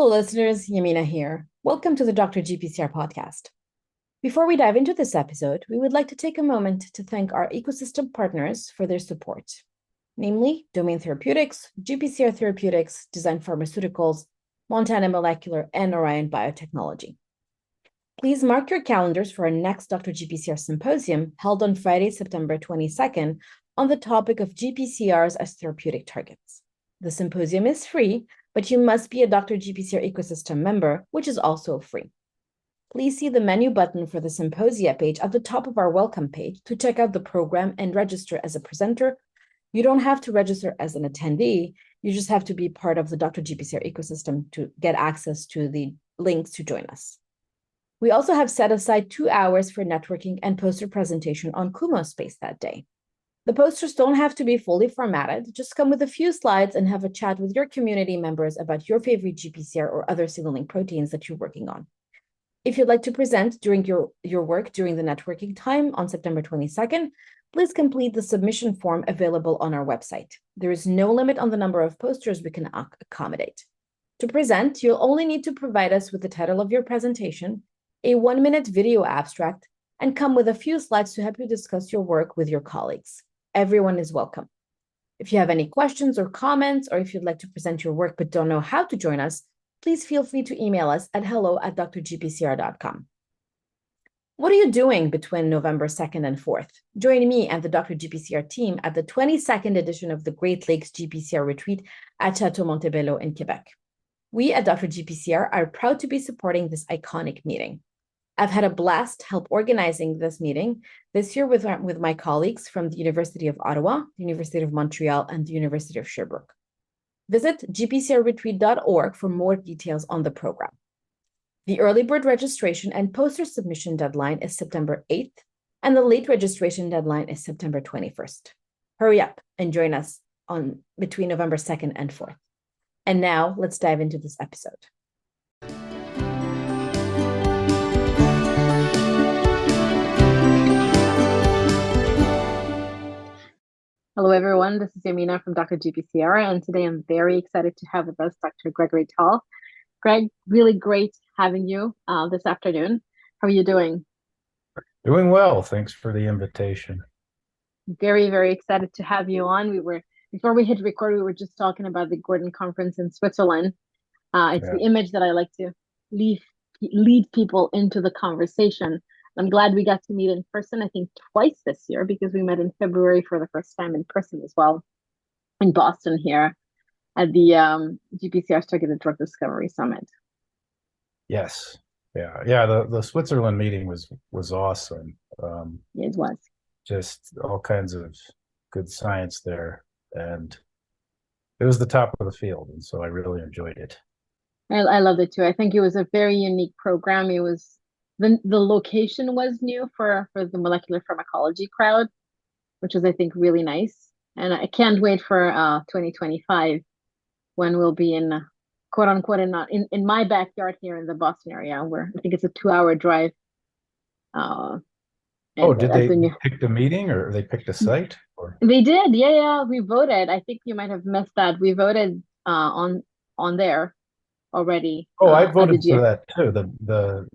Hello, listeners. Yamina here. Welcome to the Dr. GPCR podcast. Before we dive into this episode, we would like to take a moment to thank our ecosystem partners for their support, namely Domain Therapeutics, GPCR Therapeutics, Design Pharmaceuticals, Montana Molecular, and Orion Biotechnology. Please mark your calendars for our next Dr. GPCR symposium held on Friday, September 22nd on the topic of GPCRs as therapeutic targets. The symposium is free, but you must be a Dr. GPCR Ecosystem member, which is also free. Please see the menu button for the symposia page at the top of our welcome page to check out the program and register as a presenter. You don't have to register as an attendee. You just have to be part of the Dr. GPCR Ecosystem to get access to the links to join us. We also have set aside 2 hours for networking and poster presentation on Kumo Space that day. The posters don't have to be fully formatted. Just come with a few slides and have a chat with your community members about your favorite GPCR or other signaling proteins that you're working on. If you'd like to present during your work during the networking time on September 22nd, please complete the submission form available on our website. There is no limit on the number of posters we can accommodate. To present, you'll only need to provide us with the title of your presentation, a 1-minute video abstract, and come with a few slides to help you discuss your work with your colleagues. Everyone is welcome. If you have any questions or comments, or if you'd like to present your work but don't know how to join us, please feel free to email us at hello@drgpcr.com. What are you doing between November 2nd and 4th? Join me and the Dr. GPCR team at the 22nd edition of the Great Lakes GPCR Retreat at Chateau Montebello in Quebec. We at Dr. GPCR are proud to be supporting this iconic meeting. I've had a blast help organizing this meeting this year with my colleagues from the University of Ottawa, the University of Montreal, and the University of Sherbrooke. Visit gpcrretreat.org for more details on the program. The early bird registration and poster submission deadline is September 8th, and the late registration deadline is September 21st. Hurry up and join us between November 2nd and 4th. And now let's dive into this episode. Hello, everyone. This is Yamina from Dr. GPCR, and today I'm very excited to have with us Dr. Gregory Tall. Greg, really great having you this afternoon. How are you doing? Doing well. Thanks for the invitation. Very, very excited to have you on. Before we hit record, we were just talking about the Gordon Conference in Switzerland. It's the image that I like to lead people into the conversation. I'm glad we got to meet in person, I think twice this year, because we met in February for the first time in person as well in Boston here at the GPCR Targeted Drug Discovery Summit. Yes. Yeah. The Switzerland meeting was awesome. It was. Just all kinds of good science there. And it was the top of the field. And so I really enjoyed it. I loved it too. I think it was a very unique program. It was the location was new for the molecular pharmacology crowd, which was, I think, really nice. And I can't wait for 2025 when we'll be in quote unquote in my backyard here in the Boston area, where I think it's a 2-hour drive. Did they pick the meeting or they picked a site? Or? They did, yeah. We voted. I think you might have missed that. We voted on there already. I voted for that too. The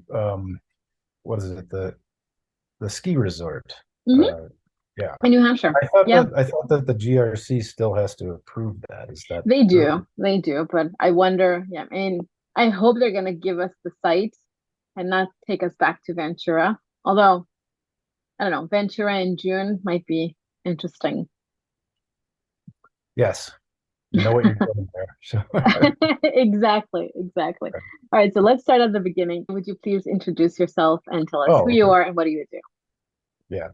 what is it? The ski resort. Mm-hmm. Yeah. In New Hampshire. I thought that the GRC still has to approve that. Is that they do, but I wonder, I hope they're gonna give us the site and not take us back to Ventura. Although, I don't know, Ventura in June might be interesting. Yes. You know what you're doing there. So. Exactly. All right, so let's start at the beginning. Would you please introduce yourself and tell us who you are and what do you do? Yeah.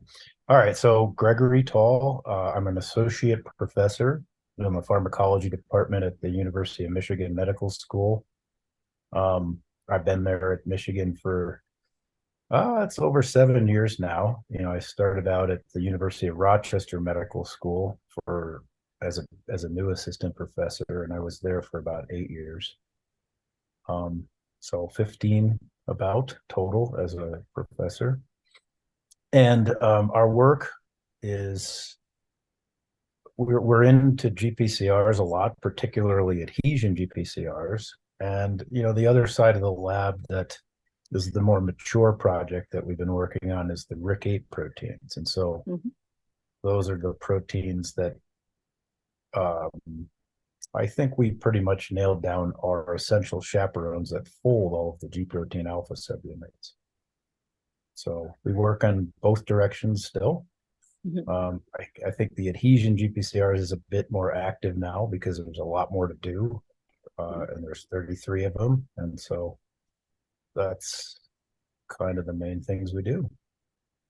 All right. So Gregory Tall, I'm an associate professor in the pharmacology department at the University of Michigan Medical School. I've been there at Michigan for it's over 7 years now. I started out at the University of Rochester Medical School as a new assistant professor, and I was there for about 8 years. So 15 about total as a professor. And our work is we're into GPCRs a lot, particularly adhesion GPCRs. And, the other side of the lab that is the more mature project that we've been working on is the RIC8 proteins. And so Mhm. those are the proteins that um, I think we pretty much nailed down our essential chaperones that fold all of the G protein alpha subunits. So we work on both directions still. Mhm. I think the adhesion GPCRs is a bit more active now because there's a lot more to do, and there's 33 of them. And so that's kind of the main things we do.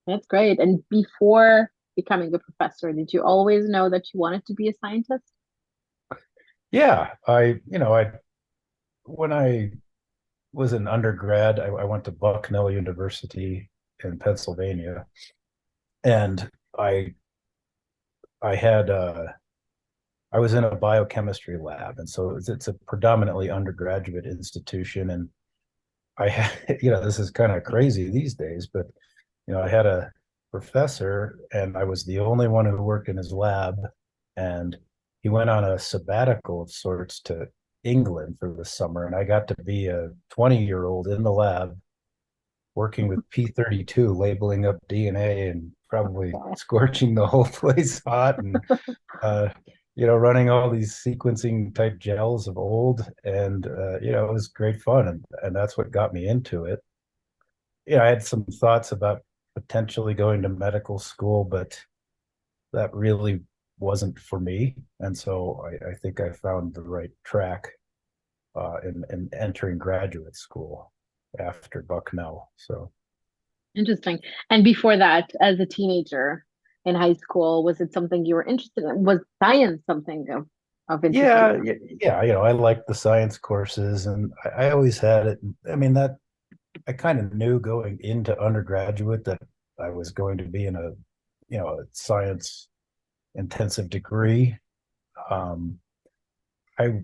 That's great. And before becoming a professor, did you always know that you wanted to be a scientist? Yeah, when I was an undergrad, I went to Bucknell University in Pennsylvania, and I I had I was in a biochemistry lab, and so it's a predominantly undergraduate institution, and I had, this is kind of crazy these days, but I had a professor, and I was the only one who worked in his lab, and he went on a sabbatical of sorts to England for the summer, and I got to be a 20-year-old in the lab working with P32, labeling up DNA and probably Wow. scorching the whole place hot, and uh, running all these sequencing type gels of old, and it was great fun, and that's what got me into it. I had some thoughts about potentially going to medical school, but that really wasn't for me, and so I think I found the right track in entering graduate school after Bucknell. So Interesting. And before that, as a teenager in high school, was it something you were interested in? Was science something of interest to yeah, you? yeah, I liked the science courses, and I always had it. I mean, that I kind of knew going into undergraduate that I was going to be in a science intensive degree. Um, I,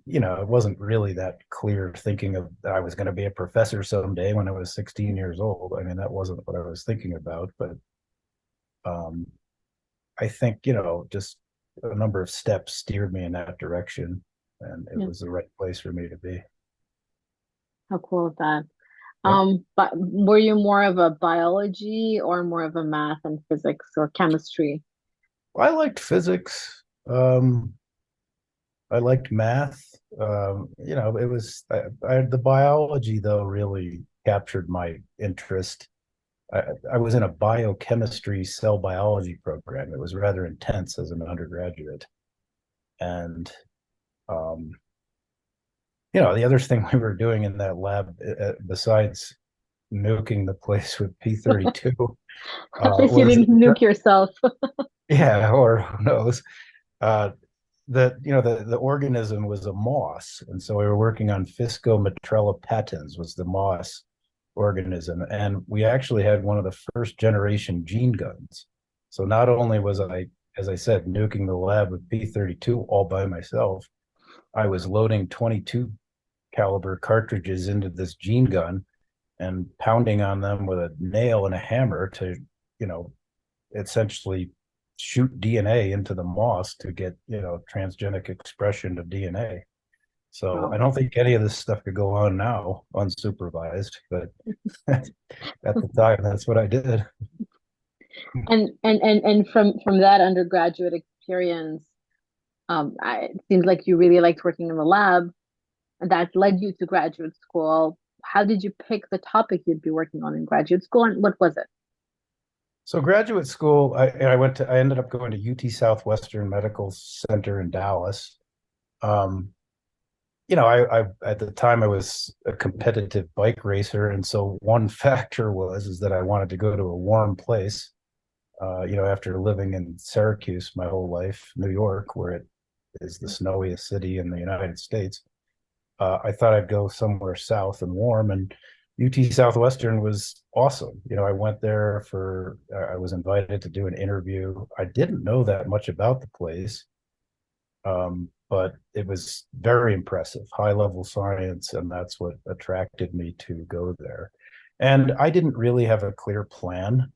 it wasn't really that clear thinking of that I was going to be a professor someday when I was 16 years old. I mean, that wasn't what I was thinking about, but um, I think, just a number of steps steered me in that direction, and it Yeah. was the right place for me to be. How cool is that? Yep. But were you more of a biology or more of a math and physics or chemistry? I liked physics. I liked math. It was the biology though really captured my interest. I, I was in a biochemistry cell biology program. It was rather intense as an undergraduate, and um, the other thing we were doing in that lab, besides nuking the place with P32, At least you was didn't nuke yourself. yeah, or who knows, uh, the organism was a moss, and so we were working on Fiscomatrella patens was the moss organism, and we actually had one of the first generation gene guns. So not only was I, as I said, nuking the lab with P32 all by myself, I was loading 22 caliber cartridges into this gene gun and pounding on them with a nail and a hammer to, you know, essentially shoot DNA into the moss to get, transgenic expression of DNA. So I Wow. don't think any of this stuff could go on now unsupervised, but at the time, that's what I did. And from that undergraduate experience, it seems like you really liked working in the lab, and that led you to graduate school. How did you pick the topic you'd be working on in graduate school, and what was it? So graduate school, I ended up going to UT Southwestern Medical Center in Dallas. Um, I at the time I was a competitive bike racer, and so one factor is that I wanted to go to a warm place. After living in Syracuse my whole life, New York, where it is the snowiest city in the United States, I thought I'd go somewhere south and warm, and UT Southwestern was awesome. I went there I was invited to do an interview. I didn't know that much about the place, but it was very impressive, high level science, and that's what attracted me to go there. And I didn't really have a clear plan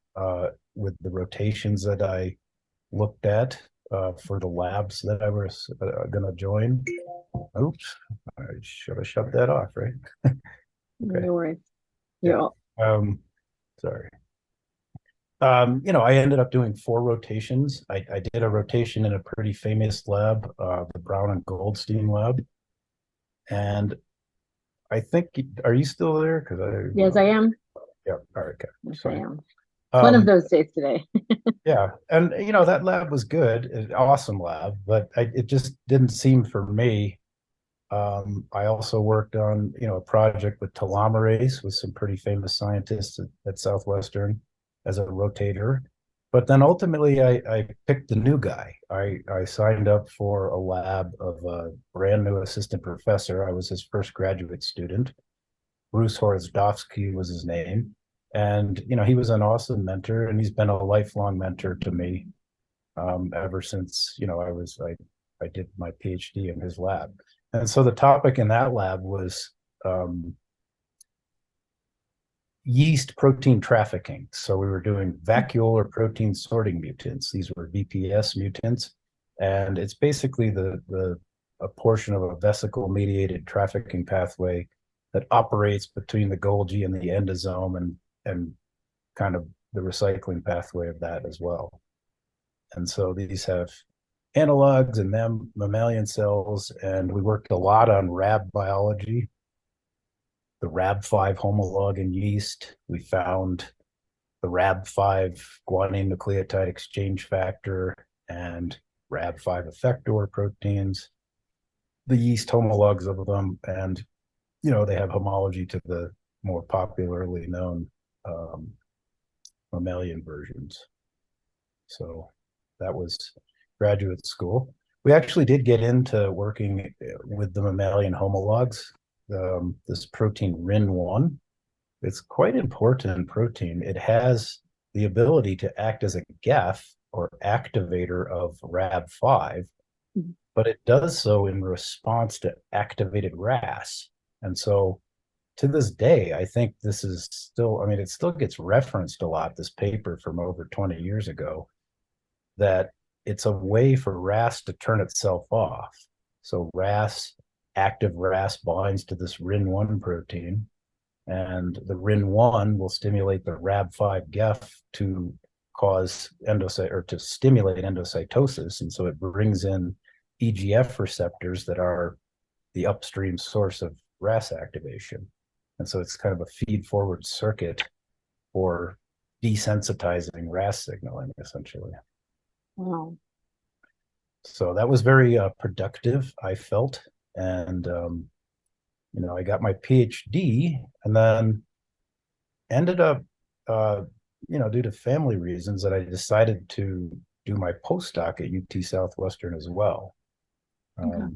with the rotations that I looked at for the labs that I was going to join. Oops, I should have shut that off, right? Okay. No worries. Yeah. Yeah. Sorry. I ended up doing 4 rotations. I did a rotation in a pretty famous lab, the Brown and Goldstein lab. And I think, are you still there? Because Yes, I am. yeah, all right, okay. Yes, I Sorry. am. It's one of Um, those days today. yeah, and that lab was good, an awesome lab, but it just didn't seem for me. I also worked on, a project with telomerase with some pretty famous scientists at Southwestern as a rotator. But then ultimately, I picked the new guy. I signed up for a lab of a brand new assistant professor. I was his first graduate student. Bruce Horzdovsky was his name. And, he was an awesome mentor, and he's been a lifelong mentor to me ever since I did my PhD in his lab. And so the topic in that lab was um, yeast protein trafficking. So we were doing vacuolar protein sorting mutants. These were VPS mutants, and it's basically the a portion of a vesicle mediated trafficking pathway that operates between the Golgi and the endosome, and kind of the recycling pathway of that as well. And so these have analogs and mammalian cells, and we worked a lot on Rab biology, the Rab5 homolog in yeast. We found the Rab5 guanine nucleotide exchange factor and Rab5 effector proteins, the yeast homologs of them, and they have homology to the more popularly known um, mammalian versions. So that was graduate school. We actually did get into working with the mammalian homologs, this protein RIN1. It's quite important protein. It has the ability to act as a GEF or activator of Rab5, but it does so in response to activated RAS. And so to this day, I think this is still, I mean, it still gets referenced a lot, this paper from over 20 years ago, that it's a way for RAS to turn itself off. So active RAS binds to this RIN1 protein, and the RIN1 will stimulate the Rab5 GEF to cause to stimulate endocytosis. And so it brings in EGF receptors that are the upstream source of RAS activation. And so it's kind of a feed forward circuit for desensitizing RAS signaling, essentially. Wow. So that was very productive, I felt. And, I got my PhD and then ended up, due to family reasons, that I decided to do my postdoc at UT Southwestern as well. Okay.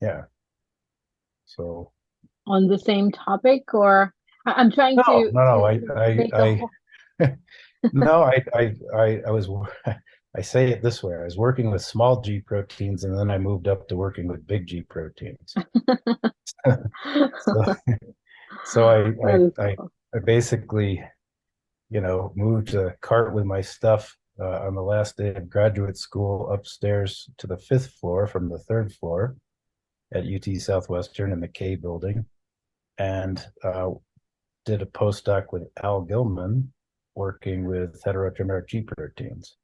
Yeah. So On the same topic, or I'm trying no, to no, no. make a whole. No, I was, I say it this way. I was working with small G proteins, and then I moved up to working with big G proteins. So, so That is cool. I basically, moved a cart with my stuff on the last day of graduate school upstairs to the 5th floor from the 3rd floor at UT Southwestern in the K building, and did a postdoc with Al Gilman working with heterotrimeric G proteins.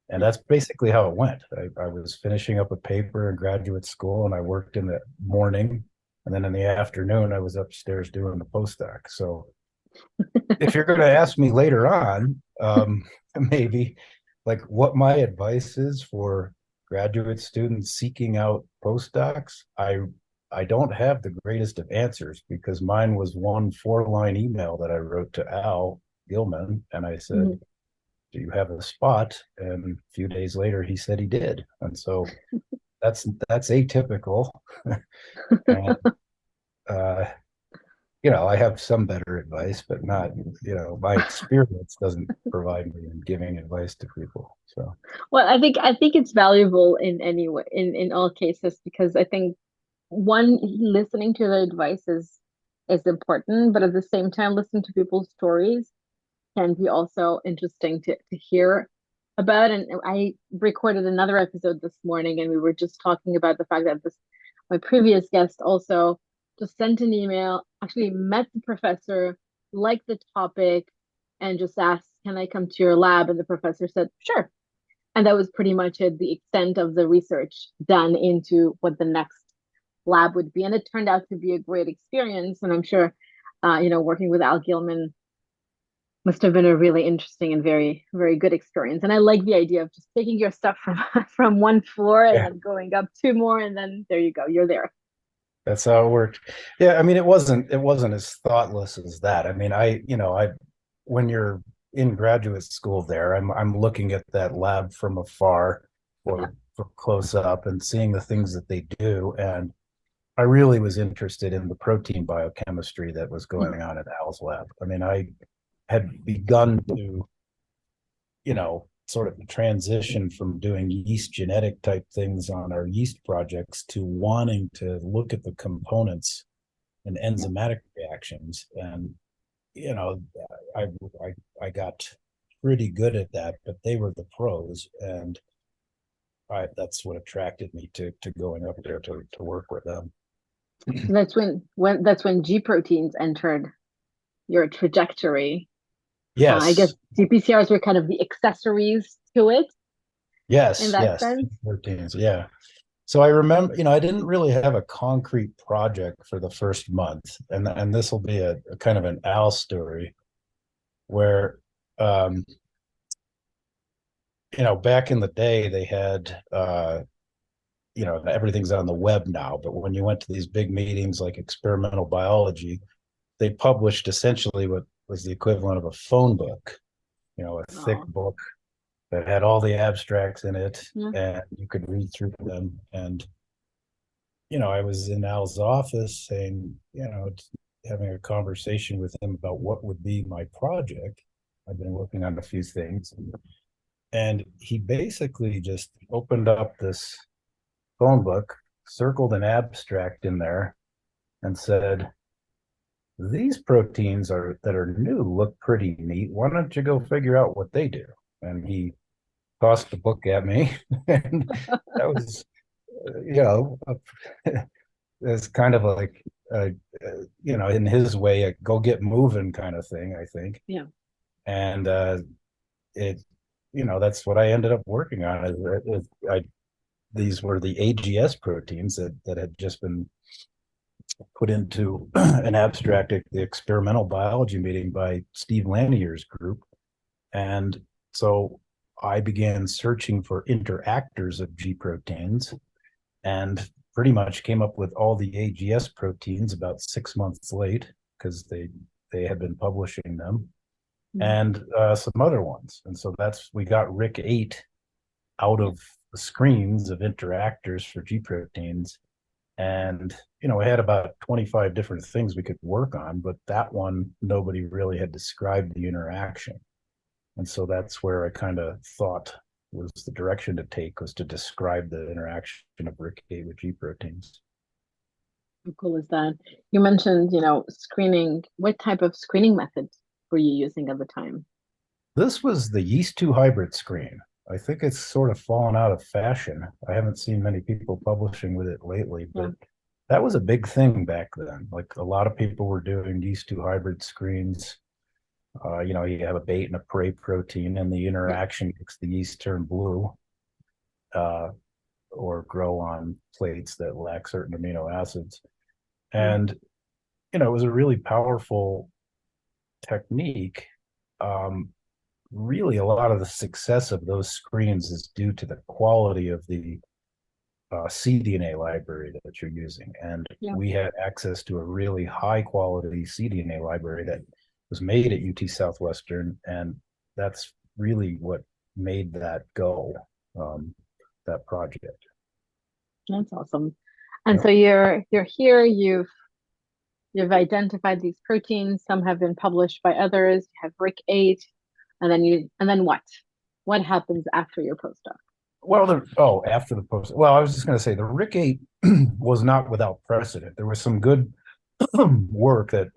And that's basically how it went. I was finishing up a paper in graduate school, and I worked in the morning. And then in the afternoon, I was upstairs doing the postdoc. So if you're going to ask me later on, maybe like what my advice is for graduate students seeking out postdocs, I don't have the greatest of answers, because mine was one 4-line email that I wrote to Al Gilman, and I said, Mhm. do you have a spot? And a few days later, he said he did. And so that's atypical. And uh, I have some better advice, but not, my experience doesn't provide me in giving advice to people. So Well, I think it's valuable in any way, in all cases, because I think one, listening to the advice is important, but at the same time, listening to people's stories can be also interesting to hear about. And I recorded another episode this morning, and we were just talking about the fact that my previous guest also just sent an email, actually met the professor, liked the topic, and just asked, "Can I come to your lab?" And the professor said, "Sure." And that was pretty much it, the extent of the research done into what the next lab would be. And it turned out to be a great experience. And I'm sure, working with Al Gilman must have been a really interesting and very, very good experience. And I like the idea of just taking your stuff from from one floor and Yeah, then going up two more, and then there you go, you're there. that's how it worked. Yeah, I mean, it wasn't as thoughtless as that. I mean, when you're in graduate school there, I'm looking at that lab from afar Yeah. or from close up and seeing the things that they do. And I really was interested in the protein biochemistry that was going on at Al's lab. I mean, I had begun to, sort of transition from doing yeast genetic type things on our yeast projects to wanting to look at the components and Yeah. enzymatic reactions. And, you know, I, I got pretty good at that, but they were the pros. And that's what attracted me to going up there to work with them. So that's when G proteins entered your trajectory. I guess Yes, GPCRs were kind of the accessories to it in yes, that yes. sense. Proteins, yeah. So I remember, I didn't really have a concrete project for the first month, and this will be a kind of an Al story where, um, back in the day they had, everything's on the web now, but when you went to these big meetings like experimental biology, they published essentially what was the equivalent of a phone book, a thick Oh, book that had all the abstracts in it, yeah. and you could read through them. And I was in Al's office saying, having a conversation with him about what would be my project. I've been working on a few things. And he basically just opened up this phone book, circled an abstract in there, and said, "These proteins that are new look pretty neat. Why don't you go figure out what they do?" And he tossed the book at me. And that was, you know, it's kind of like in his way, a go get moving kind of thing, I think. Yeah. And it that's what I ended up working on. These were the AGS proteins that had just been put into an abstract at the experimental biology meeting by Steve Lanier's group. And so I began searching for interactors of G proteins and pretty much came up with all the AGS proteins about 6 months late because they had been publishing them, Mm. and some other ones. And so we got RIC8 out Yeah. of the screens of interactors for G proteins. And we had about 25 different things we could work on, but that one nobody really had described the interaction. And so that's where I kind of thought was the direction to take, was to describe the interaction of RIC8 with G proteins. How cool is that? You mentioned, screening. What type of screening methods were you using at the time? This was the yeast 2 hybrid screen. I think it's sort of fallen out of fashion. I haven't seen many people publishing with it lately, Yeah. but that was a big thing back then. Like a lot of people were doing yeast 2 hybrid screens. You have a bait and a prey protein, and the Yeah. interaction makes the yeast turn blue, uh, or grow on plates that lack certain amino acids. Mm. And, it was a really powerful technique. Um, Really, a lot of the success of those screens is due to the quality of the cDNA library that you're using. And Yeah. we had access to a really high quality cDNA library that was made at UT Southwestern. And that's really what made that go, that project. That's awesome. And Yep. so you're here, you've identified these proteins, some have been published by others, you have RIC8, and then what? What happens after your postdoc? Well, after the post, well, I was just going to say the RIC8 was not without precedent. There was some good work that,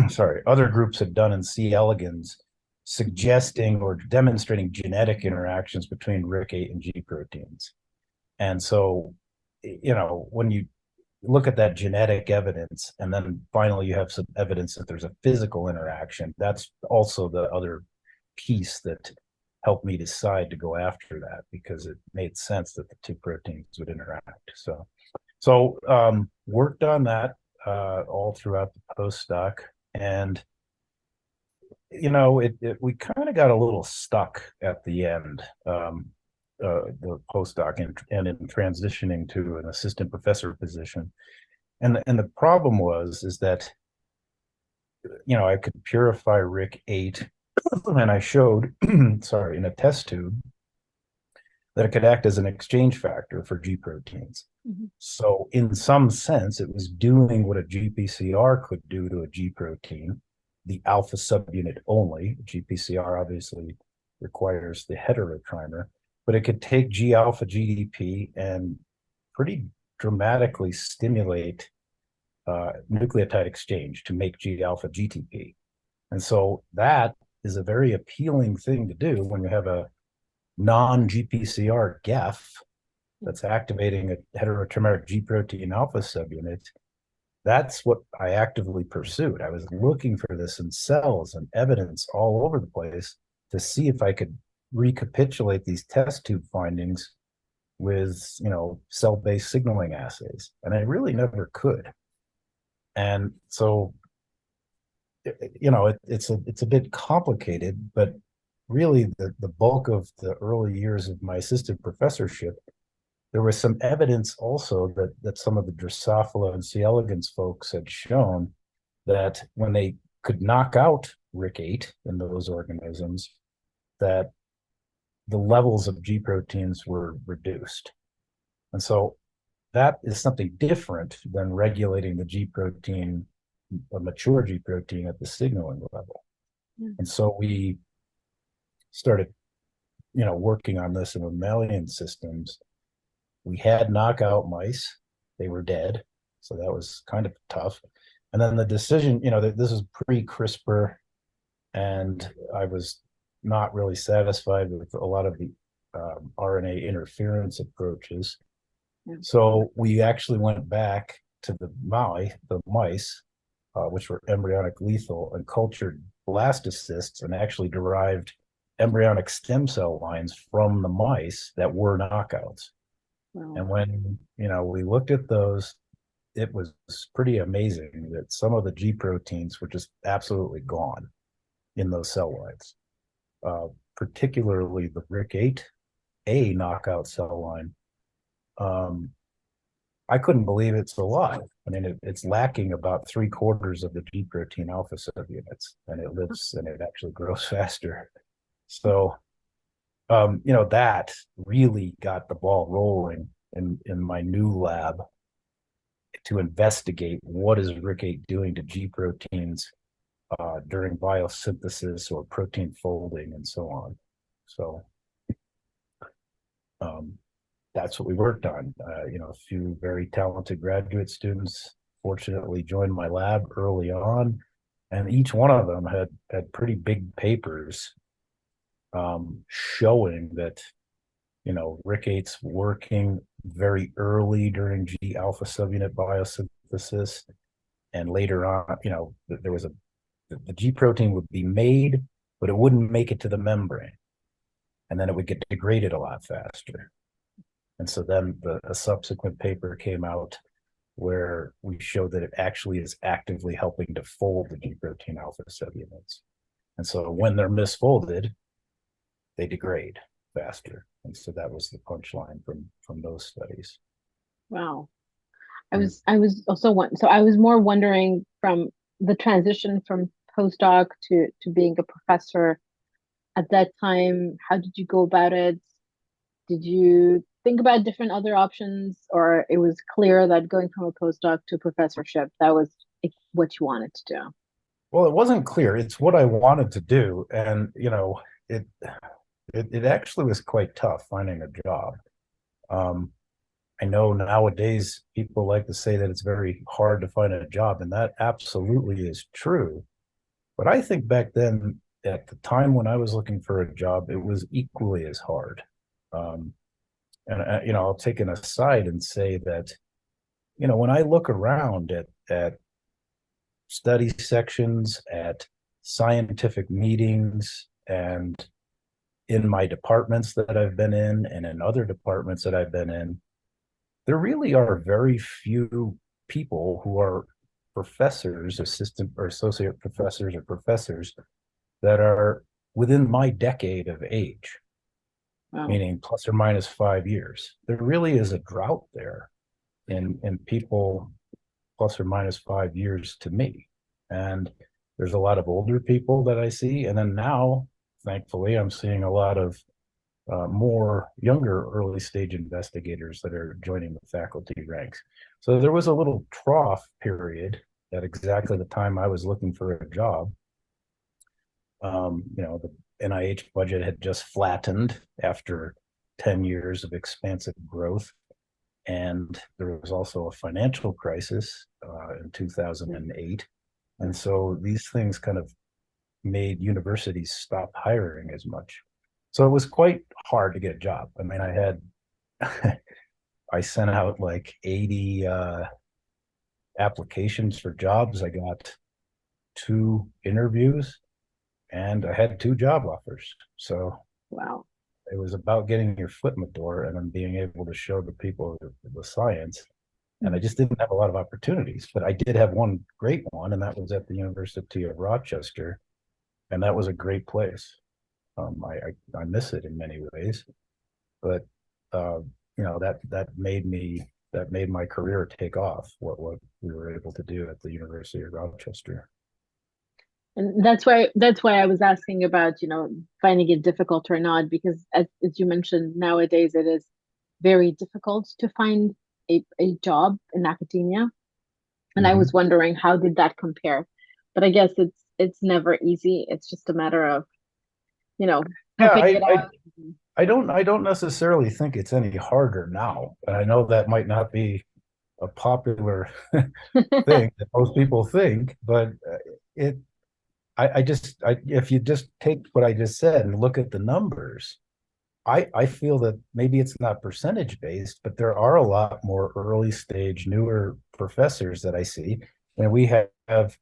sorry, other groups had done in C. elegans, suggesting or demonstrating genetic interactions between RIC8 and G proteins. And so when you look at that genetic evidence, and then finally you have some evidence that there's a physical interaction, that's also the other piece that helped me decide to go after that, because it made sense that the two proteins would interact. So worked on that all throughout the postdoc, and we kind of got a little stuck at the end, the postdoc, and in transitioning to an assistant professor position. And the problem is that I could purify RIC-8, and I showed, sorry, in a test tube, that it could act as an exchange factor for G proteins. Mm-hmm. So in some sense, it was doing what a GPCR could do to a G protein, the alpha subunit only. GPCR obviously requires the heterotrimer, but it could take G alpha GDP and pretty dramatically stimulate nucleotide exchange to make G alpha GTP. And so that is a very appealing thing to do when you have a non-GPCR GEF that's activating a heterotrimeric G protein alpha subunit. That's what I actively pursued. I was looking for this in cells and evidence all over the place to see if I could recapitulate these test tube findings with, cell-based signaling assays. And I really never could. And so, it's a bit complicated, but really the bulk of the early years of my assistant professorship, there was some evidence also that some of the Drosophila and C. elegans folks had shown that when they could knock out RIC-8 in those organisms, that the levels of G proteins were reduced. And so that is something different than regulating the G protein, a mature G protein at the signaling level. Yeah. And so we started, working on this in mammalian systems. We had knockout mice. They were dead. So that was kind of tough. And then the decision, that this is pre-CRISPR, and I was not really satisfied with a lot of the RNA interference approaches. Yeah. So we actually went back to the mice, which were embryonic lethal, and cultured blastocysts, and actually derived embryonic stem cell lines from the mice that were knockouts. Wow. And when we looked at those, it was pretty amazing that some of the G proteins were just absolutely gone in those cell lines, particularly the RIC-8A knockout cell line. I couldn't believe it's alive. I mean, it's lacking about 3/4 of the G protein alpha subunits, and it lives and it actually grows faster. So, that really got the ball rolling in my new lab to investigate what is RIC-8 doing to G proteins during biosynthesis or protein folding and so on. So that's what we worked on. A few very talented graduate students fortunately joined my lab early on, and each one of them had pretty big papers showing that RIC-8's working very early during G alpha subunit biosynthesis, and later on, there was the G protein would be made, but it wouldn't make it to the membrane, and then it would get degraded a lot faster. And so then a subsequent paper came out where we showed that it actually is actively helping to fold the G protein alpha subunits. And so when they're misfolded, they degrade faster. And so that was the punchline from those studies. Wow. I was also I was more wondering from the transition from postdoc to being a professor at that time, how did you go about it? Did you think about different other options, or it was clear that going from a postdoc to professorship, that was what you wanted to do? Well, it wasn't clear. It's what I wanted to do. And, it actually was quite tough finding a job. I know nowadays people like to say that it's very hard to find a job, and that absolutely is true. But I think back then, at the time when I was looking for a job, it was equally as hard. And I'll take an aside and say that, when I look around at study sections, at scientific meetings, and in my departments that I've been in, and in other departments that I've been in, there really are very few people who are professors, assistant or associate professors or professors that are within my decade of age, Wow. meaning plus or minus 5 years. There really is a drought there in people plus or minus 5 years to me. And there's a lot of older people that I see. And then now, thankfully, I'm seeing a lot of more younger early stage investigators that are joining the faculty ranks. So there was a little trough period at exactly the time I was looking for a job. The NIH budget had just flattened after 10 years of expansive growth. And there was also a financial crisis in 2008. And so these things kind of made universities stop hiring as much. So it was quite hard to get a job. I mean, I sent out like 80 applications for jobs. I got 2 interviews and I had 2 job offers. So Wow. it was about getting your foot in the door and then being able to show the people the science. And I just didn't have a lot of opportunities, but I did have one great one, and that was at the University of Rochester. And that was a great place. I miss it in many ways, but that made my career take off. What we were able to do at the University of Rochester. And that's why I was asking about, finding it difficult or not, because as you mentioned, nowadays it is very difficult to find a job in academia. And I was wondering, how did that compare? But I guess it's never easy. It's just a matter of, Yeah, pumping it out. I don't necessarily think it's any harder now. And I know that might not be a popular thing that most people think, but it if you just take what I just said and look at the numbers, I feel that maybe it's not percentage based, but there are a lot more early stage, newer professors that I see. And we have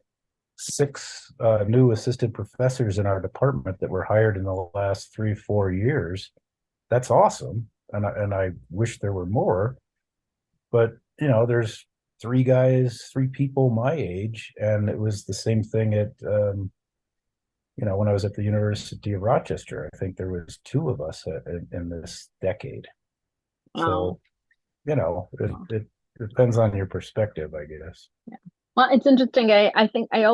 6 new assistant professors in our department that were hired in the last 3-4 years. That's awesome. And I wish there were more, but there's 3 people my age, and it was the same thing at when I was at the University of Rochester. I think there was 2 of us in this decade. So, it depends on your perspective, I guess. Yeah. Well, it's interesting. I think I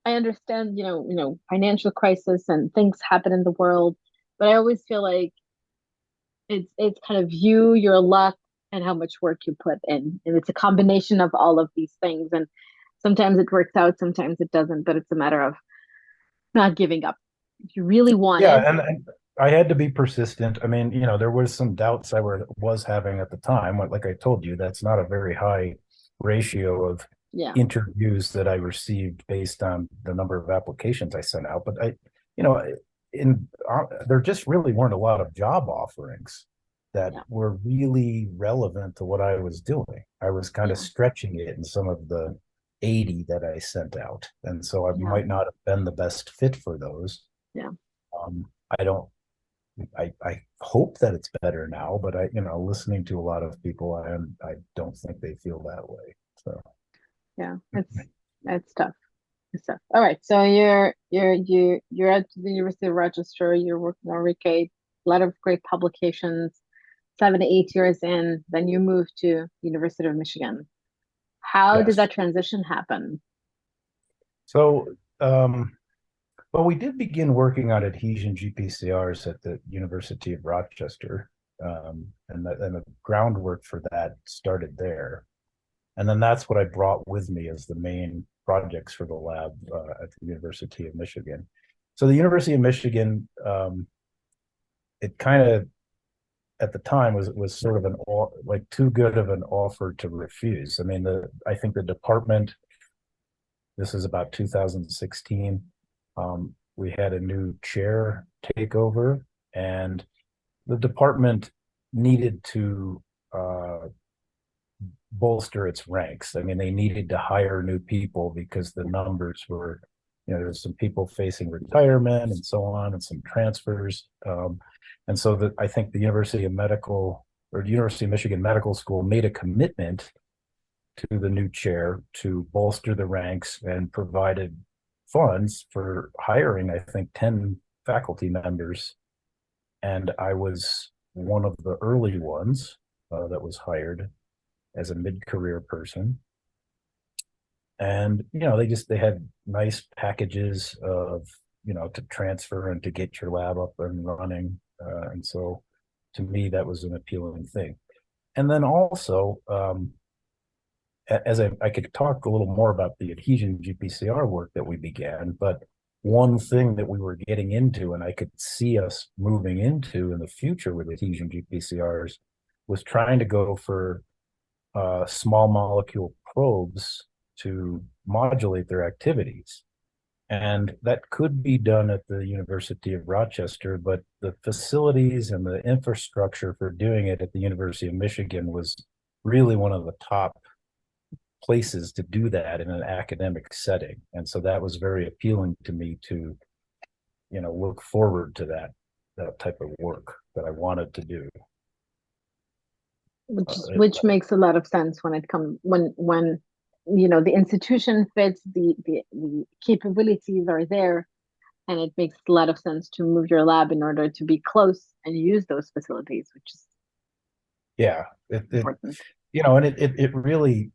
understand, financial crisis and things happen in the world, but I always feel like it's kind of your luck, and how much work you put in. And it's a combination of all of these things. And sometimes it works out, sometimes it doesn't, but it's a matter of not giving up. If you really want Yeah, it. and I had to be persistent. I mean, there was some doubts I was having at the time. Like I told you, that's not a very high ratio of Yeah. interviews that I received based on the number of applications I sent out. But there just really weren't a lot of job offerings that were really relevant to what I was doing. I was kind of stretching it in some of the 80 that I sent out. And so I might not have been the best fit for those. Yeah. I hope that it's better now, but listening to a lot of people, I don't think they feel that way. So yeah, it's tough. It's tough. All right. So you're at the University of Rochester, you're working on RICAID, a lot of great publications, 7 to 8 years in, then you move to University of Michigan. How did that transition happen? So well, we did begin working on adhesion GPCRs at the University of Rochester, and the groundwork for that started there. And then that's what I brought with me as the main projects for the lab at the University of Michigan. So the University of Michigan, it kind of, at the time, was sort of like too good of an offer to refuse. I mean, I think the department, this is about 2016, we had a new chair take over, and the department needed to bolster its ranks. I mean, they needed to hire new people because the numbers were, there's some people facing retirement and so on, and some transfers. And so that I think the University of Michigan Medical School made a commitment to the new chair to bolster the ranks and provided funds for hiring, I think, 10 faculty members. And I was one of the early ones that was hired as a mid-career person. And, they had nice packages of, to transfer and to get your lab up and running. And so to me, that was an appealing thing. And then also, as I could talk a little more about the adhesion GPCR work that we began, but one thing that we were getting into and I could see us moving into in the future with adhesion GPCRs was trying to go for small molecule probes to modulate their activities. And that could be done at the University of Rochester, but the facilities and the infrastructure for doing it at the University of Michigan was really one of the top places to do that in an academic setting. And so that was very appealing to me to, look forward to that type of work that I wanted to do. Which makes a lot of sense when it comes when the institution fits, the capabilities are there, and it makes a lot of sense to move your lab in order to be close and use those facilities, which is important. And it really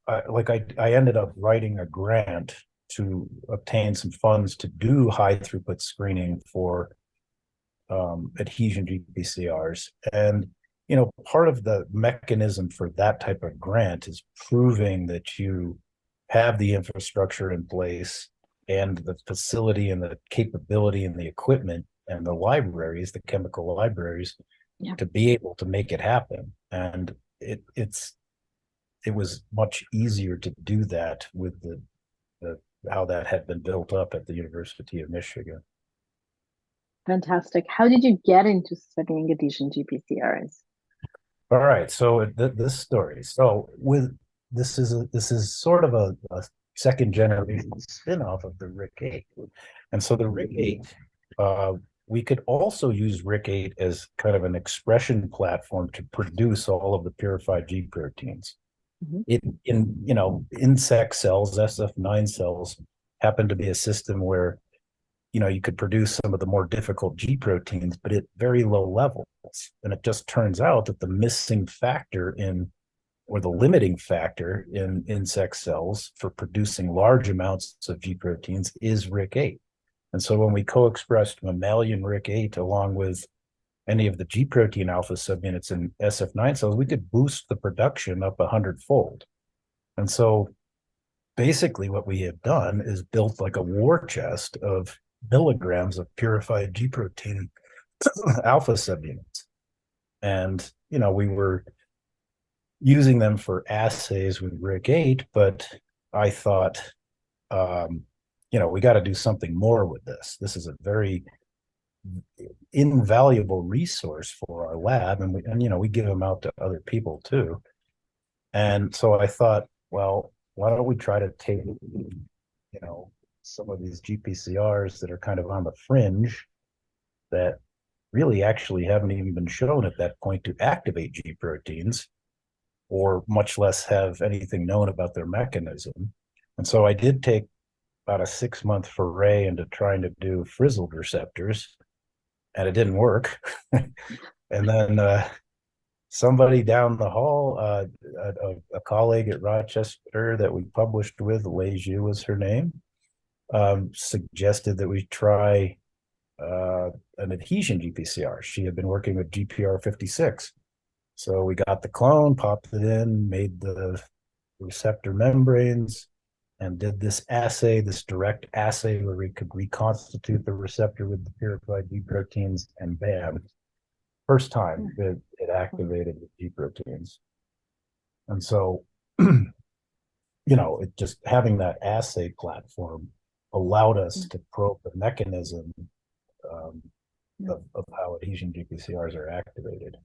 I ended up writing a grant to obtain some funds to do high throughput screening for adhesion GPCRs. And part of the mechanism for that type of grant is proving that you have the infrastructure in place and the facility and the capability and the equipment and the libraries, the chemical libraries, to be able to make it happen. And it was much easier to do that with the how that had been built up at the University of Michigan. Fantastic. How did you get into studying adhesion GPCRs? All right, so this story. So this is sort of a second generation spin-off of the RIC-8. And so the RIC-8, we could also use RIC-8 as kind of an expression platform to produce all of the purified G proteins. In insect cells, SF9 cells happen to be a system where you could produce some of the more difficult G proteins, but at very low levels. And it just turns out that the missing factor or the limiting factor in insect cells for producing large amounts of G proteins is RIC-8. And so when we co-expressed mammalian RIC-8 along with any of the G protein alpha subunits in SF9 cells, we could boost the production up 100-fold. And so basically what we have done is built like a war chest of milligrams of purified G protein alpha subunits. And, we were using them for assays with RIC-8, but I thought, we got to do something more with this. This is a very invaluable resource for our lab, and we give them out to other people too. And so I thought, well, why don't we try to take, some of these GPCRs that are kind of on the fringe that really actually haven't even been shown at that point to activate G proteins, or much less have anything known about their mechanism. And so I did take about a 6-month foray into trying to do frizzled receptors, and it didn't work. And then somebody down the hall, a colleague at Rochester that we published with, Lei Zhu was her name, suggested that we try an adhesion GPCR. She had been working with GPR-56. So we got the clone, popped it in, made the receptor membranes, and did this assay, this direct assay where we could reconstitute the receptor with the purified G proteins, and bam, first time it activated the G proteins. And so, it just having that assay platform allowed us to probe the mechanism of how adhesion GPCRs are activated.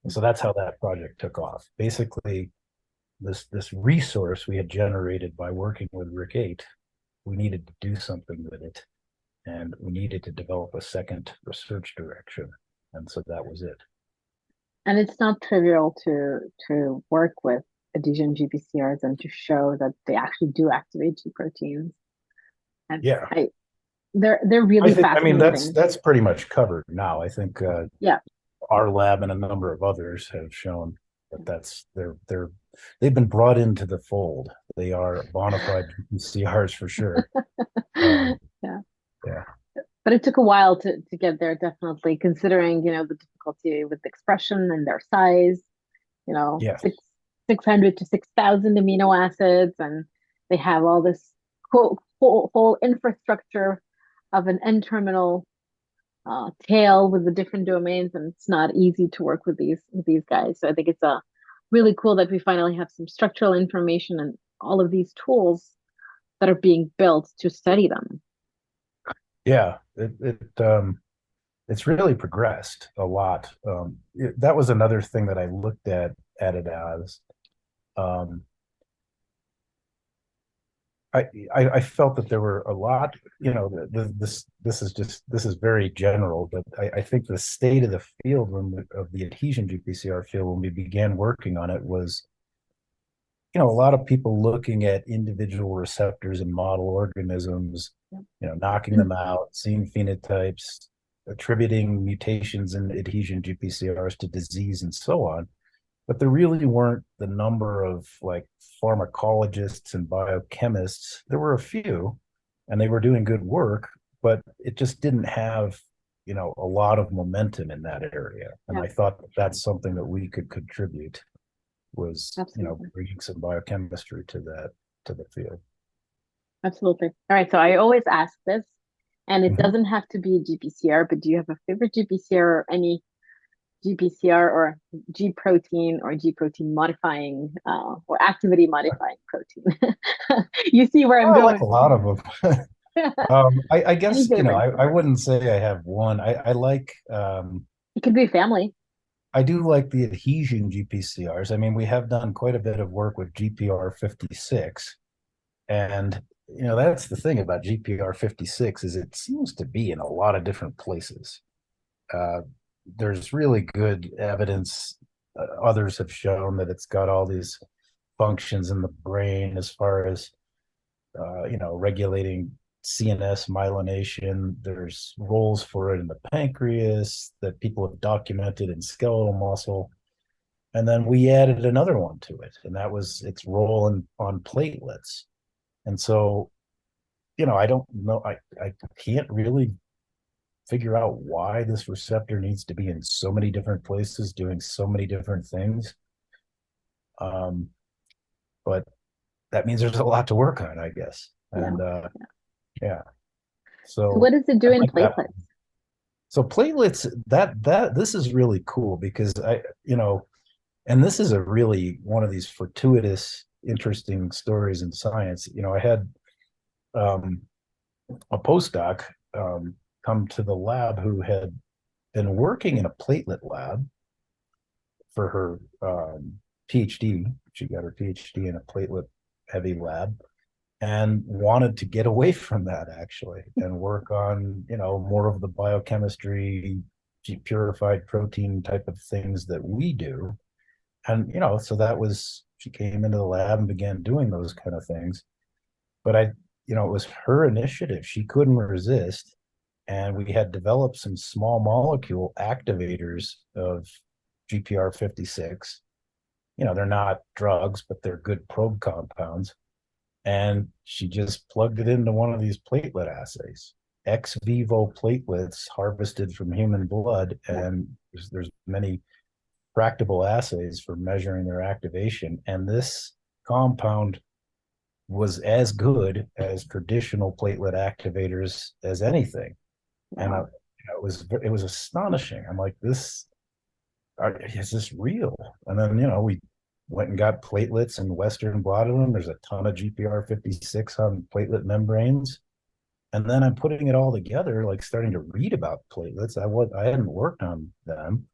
And so that's how that project took off. Basically, this resource we had generated by working with Rick 8, we needed to do something with it, and we needed to develop a second research direction. And so that was it. And it's not trivial to work with adhesion GPCRs and to show that they actually do activate G proteins. And Yeah. they're really fascinating. That's pretty much covered now. I think yeah, our lab and a number of others have shown that they've been brought into the fold. They are bona fide GPCRs for sure. yeah. Yeah. But it took a while to get there, definitely, considering, the difficulty with expression and their size, Yes. 600 to 6,000 amino acids, and they have all this whole infrastructure of an N-terminal tail with the different domains, and it's not easy to work with these guys. So I think it's really cool that we finally have some structural information and all of these tools that are being built to study them. Yeah, it's really progressed a lot. That was another thing that I looked at it as. I felt that there were a lot, this is very general, but I think the state of the field of the adhesion GPCR field when we began working on it was, a lot of people looking at individual receptors and model organisms, knocking them out, seeing phenotypes, attributing mutations in adhesion GPCRs to disease and so on. But there really weren't the number of like pharmacologists and biochemists. There were a few, and they were doing good work, but it just didn't have, a lot of momentum in that area. And I thought that's something that we could contribute was, Absolutely. bringing some biochemistry to the field. Absolutely. All right. So I always ask this, and it doesn't have to be GPCR, but do you have a favorite GPCR or any GPCR or G protein or G protein modifying or activity modifying protein? You see where I'm going. I like a lot of them. I guess, I wouldn't say I have one. I like it could be family. I do like the adhesion GPCRs. I mean, we have done quite a bit of work with GPR-56, and that's the thing about GPR-56 is it seems to be in a lot of different places. There's really good evidence. Others have shown that it's got all these functions in the brain as far as regulating CNS myelination. There's roles for it in the pancreas that people have documented in skeletal muscle. And then we added another one to it, and that was its role on platelets. And so, I don't know, I can't really figure out why this receptor needs to be in so many different places doing so many different things. But that means there's a lot to work on, I guess. And yeah. So what does it do in platelets? So platelets, this is really cool because and this is a really one of these fortuitous, interesting stories in science. I had a postdoc come to the lab who had been working in a platelet lab for her PhD. She got her PhD in a platelet heavy lab and wanted to get away from that actually and work on, more of the biochemistry, purified protein type of things that we do. And, so she came into the lab and began doing those kind of things. But it was her initiative. She couldn't resist. And we had developed some small molecule activators of GPR-56. They're not drugs, but they're good probe compounds. And she just plugged it into one of these platelet assays, ex vivo platelets harvested from human blood. And there's many tractable assays for measuring their activation. And this compound was as good as traditional platelet activators as anything. Wow. And it was astonishing. I'm like, is this real? And then, we went and got platelets and Western blotted them. There's a ton of GPR-56 on platelet membranes. And then I'm putting it all together, like starting to read about platelets. I hadn't worked on them.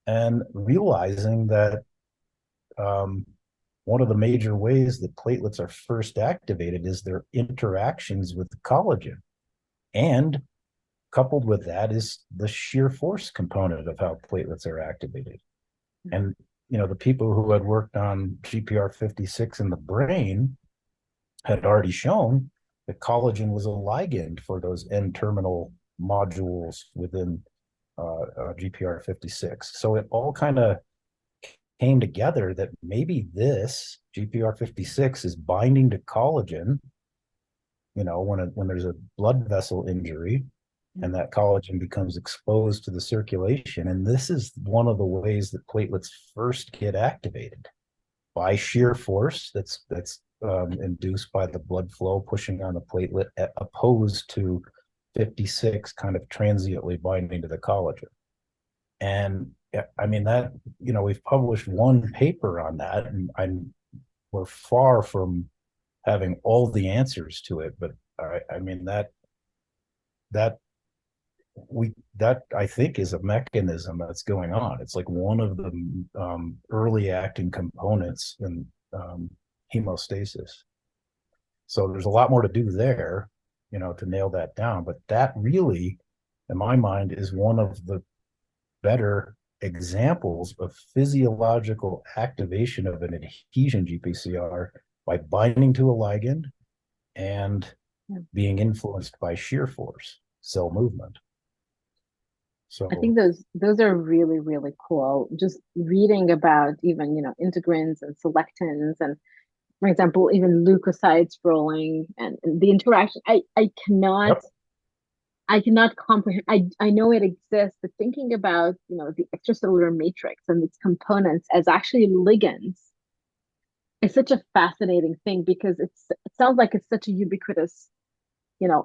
and realizing that one of the major ways that platelets are first activated is their interactions with collagen. And coupled with that is the shear force component of how platelets are activated. And, the people who had worked on GPR-56 in the brain had already shown that collagen was a ligand for those N-terminal modules within GPR-56. So it all kind of came together that maybe this GPR-56 is binding to collagen, when there's a blood vessel injury and that collagen becomes exposed to the circulation. And this is one of the ways that platelets first get activated, by shear force that's induced by the blood flow pushing on the platelet, opposed to 56 kind of transiently binding to the collagen. And I mean that, we've published one paper on that, and we're far from having all the answers to it, but I mean that I think is a mechanism that's going on. It's like one of the early acting components in hemostasis. So there's a lot more to do there, to nail that down. But that really, in my mind, is one of the better examples of physiological activation of an adhesion GPCR by binding to a ligand and being influenced by shear force, cell movement. So I think those are really, really cool. Just reading about even, integrins and selectins and, for example, even leukocytes rolling and the interaction. I cannot yep. I cannot comprehend. I know it exists, but thinking about, the extracellular matrix and its components as actually ligands is such a fascinating thing, because it sounds like it's such a ubiquitous,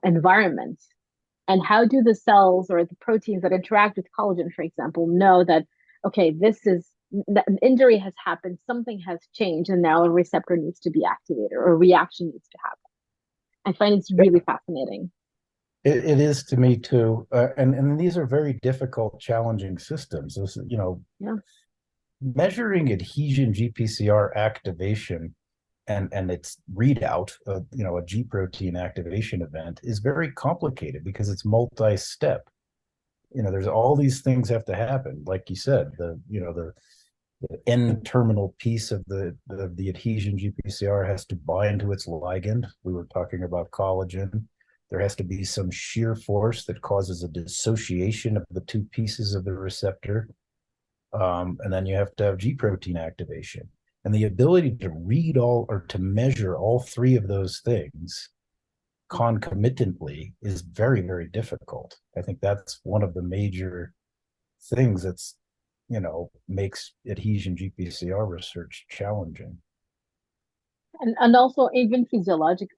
environment. And how do the cells or the proteins that interact with collagen, for example, know that, okay, an injury has happened, something has changed, and now a receptor needs to be activated or a reaction needs to happen? I find it's really fascinating. It is to me too, and these are very difficult, challenging systems. This, Yeah. measuring adhesion GPCR activation and its readout, a G protein activation event, is very complicated because it's multi-step. There's all these things have to happen, like you said. The N-terminal piece of the adhesion GPCR has to bind to its ligand. We were talking about collagen. There has to be some shear force that causes a dissociation of the two pieces of the receptor. And then you have to have G protein activation. And the ability to read all or to measure all three of those things concomitantly is very, very difficult. I think that's one of the major things that's, makes adhesion GPCR research challenging. And also even physiologic.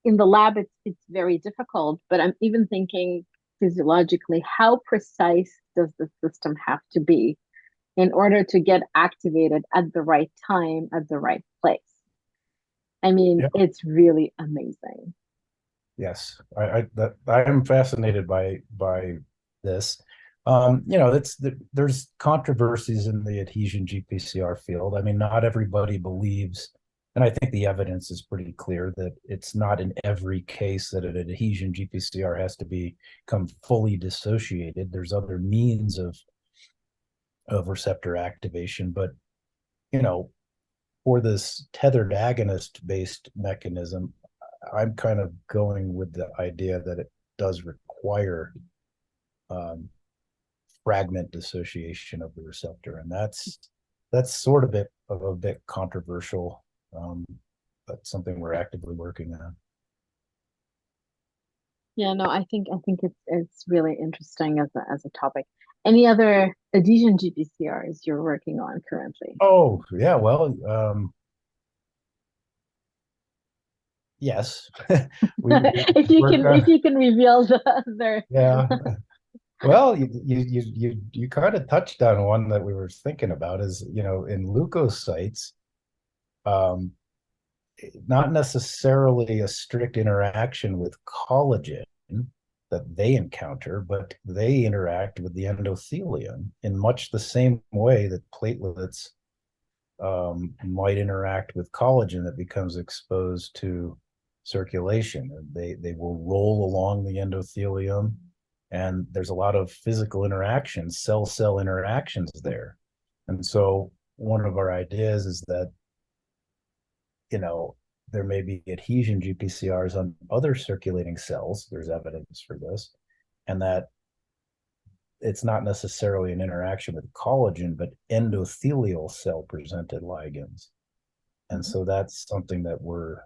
In the lab, it's very difficult, but I'm even thinking physiologically, how precise does the system have to be in order to get activated at the right time, at the right place? I mean, Yeah. it's really amazing. Yes, I am fascinated by this. There's controversies in the adhesion GPCR field. I mean, not everybody believes, and I think the evidence is pretty clear that it's not in every case that an adhesion GPCR has to become fully dissociated. There's other means of receptor activation, but for this tethered agonist based mechanism, I'm kind of going with the idea that it does require fragment dissociation of the receptor, and that's sort of a bit controversial. But something we're actively working on. Yeah, no, I think it's really interesting as a topic. Any other adhesion GPCRs you're working on currently? Oh yeah, well, yes. If you can reveal the Yeah. Well, you kind of touched on one that we were thinking about, is in leukocytes, um, not necessarily a strict interaction with collagen, that they encounter, but they interact with the endothelium in much the same way that platelets might interact with collagen that becomes exposed to circulation. They will roll along the endothelium, and there's a lot of physical interactions, cell-cell interactions there. And so one of our ideas is that, there may be adhesion GPCRs on other circulating cells. There's evidence for this, and that it's not necessarily an interaction with collagen, but endothelial cell presented ligands. And so that's something that we're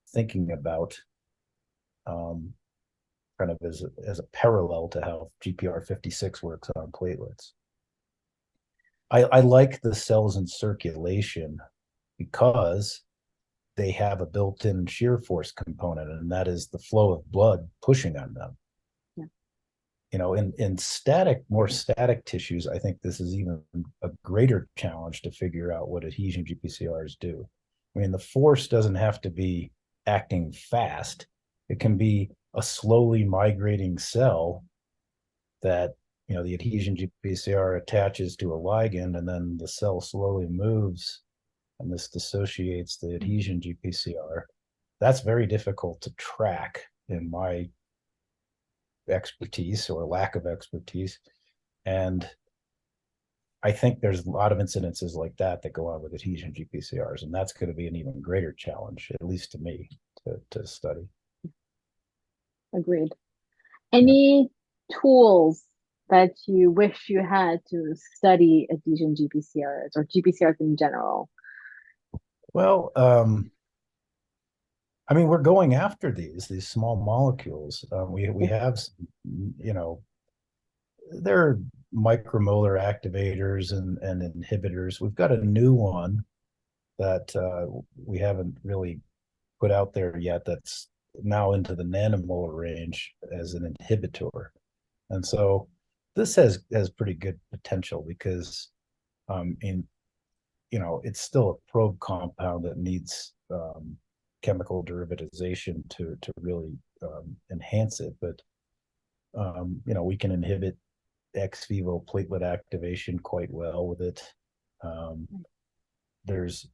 thinking about, kind of as a parallel to how GPR56 works on platelets. I like the cells in circulation because they have a built-in shear force component, and that is the flow of blood pushing on them. In more static tissues, I think this is even a greater challenge to figure out what adhesion GPCRs do. I mean, the force doesn't have to be acting fast. It can be a slowly migrating cell that, the adhesion GPCR attaches to a ligand, and then the cell slowly moves, and this dissociates the adhesion GPCR. That's very difficult to track in my expertise or lack of expertise. And I think there's a lot of incidences like that go on with adhesion GPCRs, and that's going to be an even greater challenge, at least to me, to study. Agreed. Any tools that you wish you had to study adhesion GPCRs or GPCRs in general? Well, I mean, we're going after these small molecules. We have, there are micromolar activators and inhibitors. We've got a new one that we haven't really put out there yet that's now into the nanomolar range as an inhibitor. And so this has pretty good potential because it's still a probe compound that needs chemical derivatization to really enhance it. But we can inhibit ex vivo platelet activation quite well with it. There's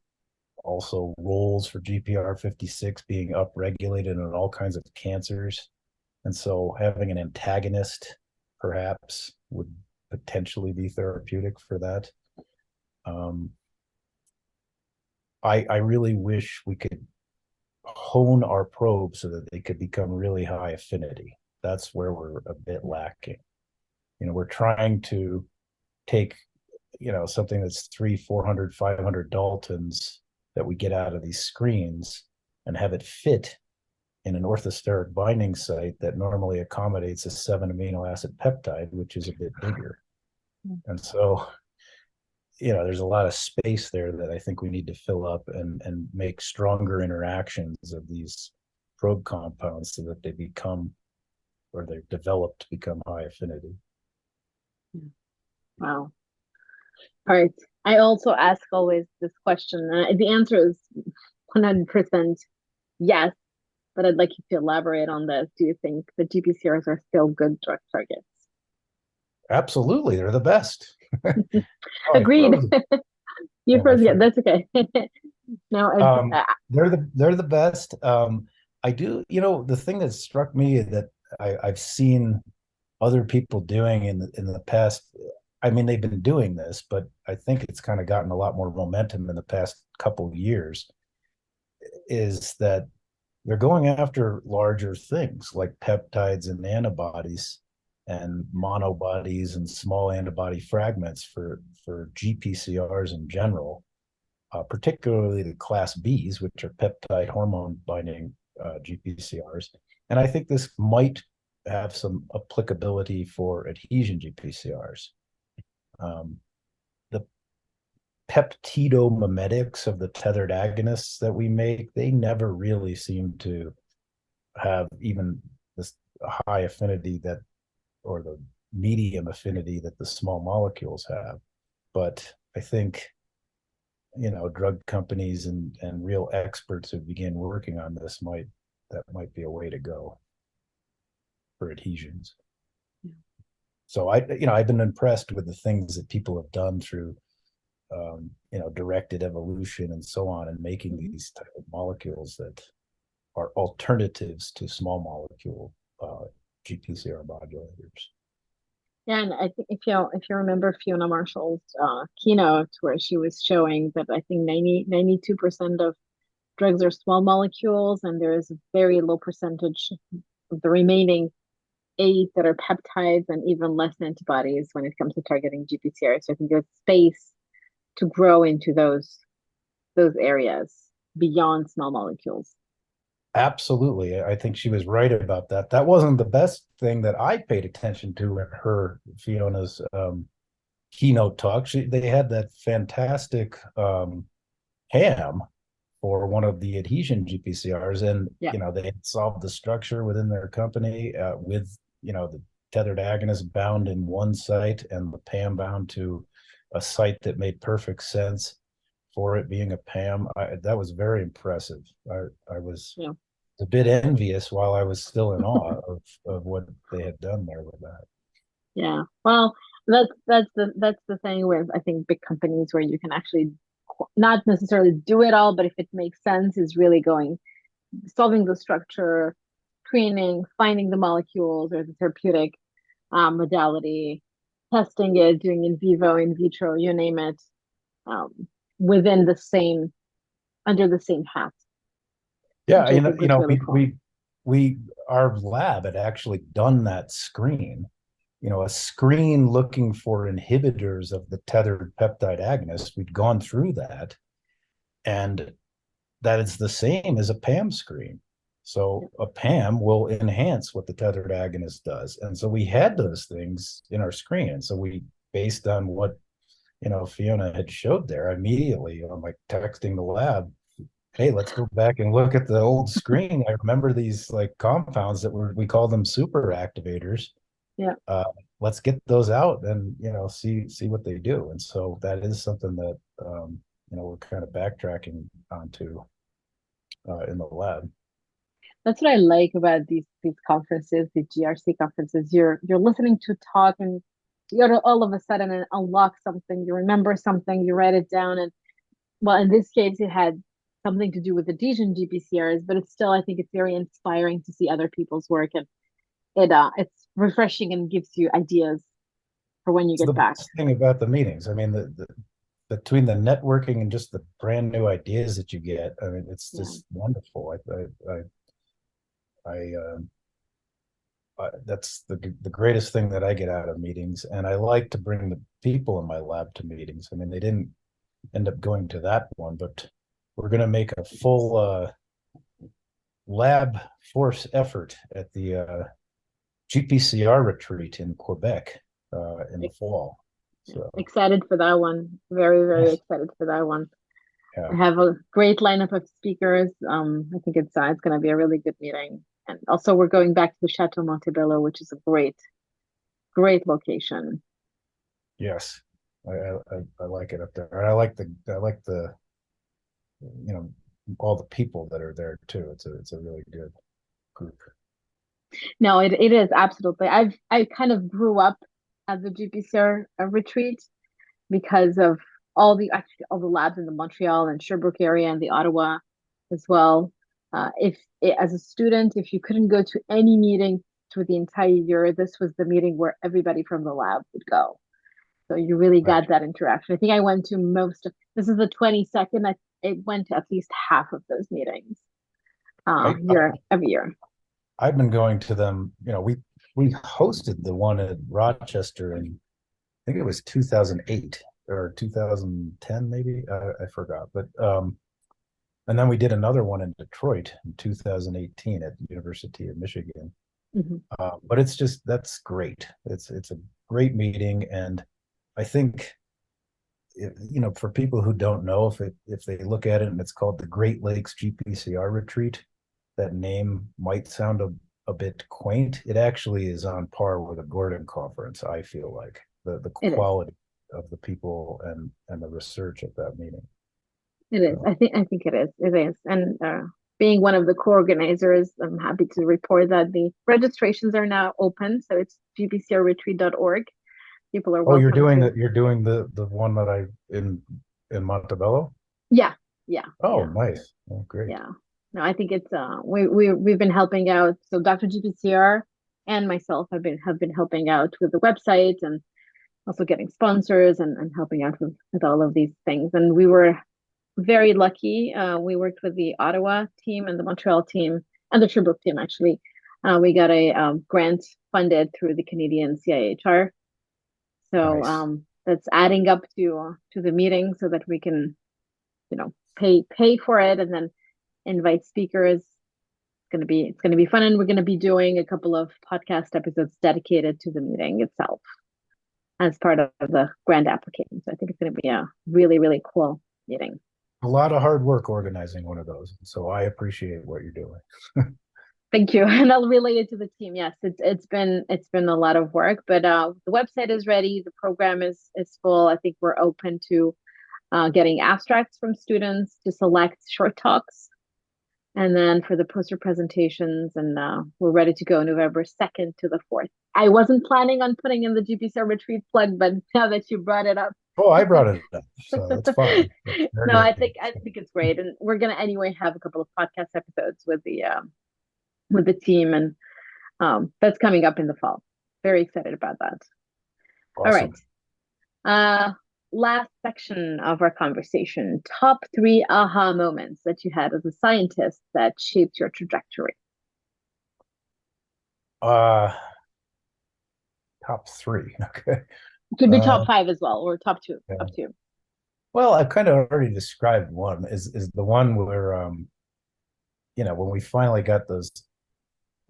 also roles for GPR56 being upregulated in all kinds of cancers. And so having an antagonist perhaps would potentially be therapeutic for that. I really wish we could hone our probes so that they could become really high affinity. That's where we're a bit lacking. We're trying to take, something that's 300, 400, 500 Daltons that we get out of these screens and have it fit in an orthosteric binding site that normally accommodates a 7 amino acid peptide, which is a bit bigger. And so, there's a lot of space there that I think we need to fill up and make stronger interactions of these probe compounds so that they become, or they're developed to become high affinity. Wow. All right. I also ask always this question. The answer is 100% yes, but I'd like you to elaborate on this. Do you think the GPCRs are still good drug targets? Absolutely. They're the best. Agreed. You froze. Yeah, that's okay. No, they're the best. I do, the thing that struck me that I've seen other people doing in the past. I mean, they've been doing this, but I think it's kind of gotten a lot more momentum in the past couple of years, is that they're going after larger things like peptides and antibodies and monobodies and small antibody fragments for GPCRs in general, particularly the class Bs, which are peptide hormone binding GPCRs. And I think this might have some applicability for adhesion GPCRs. The peptidomimetics of the tethered agonists that we make, they never really seem to have even this high affinity or the medium affinity that the small molecules have. But I think, drug companies and real experts who begin working on this might be a way to go. for adhesions. Yeah. So I've been impressed with the things that people have done through, directed evolution and so on, and making these type of molecules that are alternatives to small molecule GPCR modulators. Yeah, and I think if you remember Fiona Marshall's keynote where she was showing that I think 92% of drugs are small molecules, and there is a very low percentage of the remaining 8 that are peptides and even less antibodies when it comes to targeting GPCR. So I think there's space to grow into those areas beyond small molecules. Absolutely. I think she was right about that. That wasn't the best thing that I paid attention to in Fiona's keynote talk. They had that fantastic ham for one of the adhesion GPCRs, and Yeah. they had solved the structure within their company with the tethered agonist bound in one site and the PAM bound to a site that made perfect sense for it being a PAM. That was very impressive. I was a bit envious while I was still in awe of what they had done there with that. Yeah. Well, that's the thing with, I think, big companies where you can actually not necessarily do it all, but if it makes sense, is really solving the structure, screening, finding the molecules or the therapeutic modality, testing it, doing in vivo, in vitro, you name it, um, within under the same hat. Yeah, Which I think was really cool. we our lab had actually done that screen, a screen looking for inhibitors of the tethered peptide agonist. We'd gone through that, and that is the same as a PAM screen. So a PAM will enhance what the tethered agonist does. And so we had those things in our screen. And so we, based on what, Fiona had showed there, immediately, I'm like texting the lab, hey, let's go back and look at the old screen. I remember these like compounds that we call them super activators. Yeah. Let's get those out and, see what they do. And so that is something that, we're kind of backtracking onto in the lab. That's what I like about these conferences, the GRC conferences. You're listening to talk, and you're all of a sudden unlock something. You remember something, you write it down, and well, in this case, it had something to do with adhesion GPCRs, but it's still, I think, it's very inspiring to see other people's work, and it's refreshing and gives you ideas for when you It's get the back. best thing about the meetings. I mean, the between the networking and just the brand new ideas that you get, I mean, it's just wonderful. That's the greatest thing that I get out of meetings, and I like to bring the people in my lab to meetings. I mean, they didn't end up going to that one, but we're going to make a full lab force effort at the GPCR retreat in Quebec in the fall. So Excited for that one. Very, very yes. excited for that one. Yeah. I have a great lineup of speakers. I think it's going to be a really good meeting. And also, we're going back to the Chateau Montebello, which is a great, great location. Yes, I like it up there. I like the all the people that are there too. It's a really good group. No, it is absolutely. I kind of grew up at the GPCR retreat because of actually all the labs in the Montreal and Sherbrooke area and the Ottawa as well. As a student, if you couldn't go to any meeting through the entire year, this was the meeting where everybody from the lab would go. So you really Right. got that interaction. I think I went to this is the 22nd. I went to at least half of those meetings every year. I've been going to them. We hosted the one at Rochester in, I think it was 2008 or 2010 maybe. I forgot, but and then we did another one in Detroit in 2018 at the University of Michigan. Mm-hmm. But that's great. It's a great meeting, and I think for people who don't know, if they look at it and it's called the Great Lakes GPCR Retreat, that name might sound a bit quaint. It actually is on par with a Gordon conference. I feel like the quality of the people and the research at that meeting. It is. I think it is. It is. And being one of the co-organizers, I'm happy to report that the registrations are now open. So it's gpcrretreat.org. People are Oh, welcome to. you're doing the one that I in Montebello? Yeah, yeah, Oh, yeah, nice. Oh, great. yeah. No, I think it's we've been helping out. So Dr. GPCR and myself have been helping out with the website and also getting sponsors and helping out with all of these things. And we were very lucky. We worked with the Ottawa team and the Montreal team and the Sherbrooke team, actually. We got a grant funded through the Canadian CIHR. So Nice. that's adding up to the meeting so that we can, pay for it and then invite speakers. It's gonna be fun, and we're gonna be doing a couple of podcast episodes dedicated to the meeting itself as part of the grant application. So I think it's gonna be a really, really cool meeting. A lot of hard work organizing one of those. So I appreciate what you're doing. Thank you. And I'll relay it to the team. Yes, it's been a lot of work, but the website is ready. The program is full. I think we're open to getting abstracts from students to select short talks. And then for the poster presentations, and we're ready to go November 2nd to the 4th. I wasn't planning on putting in the GPCR retreat plug, but now that you brought it up. Oh, I brought it up, so that's fine. That's No, I very think it's great. And we're gonna anyway have a couple of podcast episodes with the team, and that's coming up in the fall. Very excited about that. All right. awesome. Last section of our conversation, top 3 aha moments that you had as a scientist that shaped your trajectory. Top 3. Okay. Could be top 5 as well, or top 2. Yeah. Top 2. Well, I've kind of already described one. Is the one where when we finally got those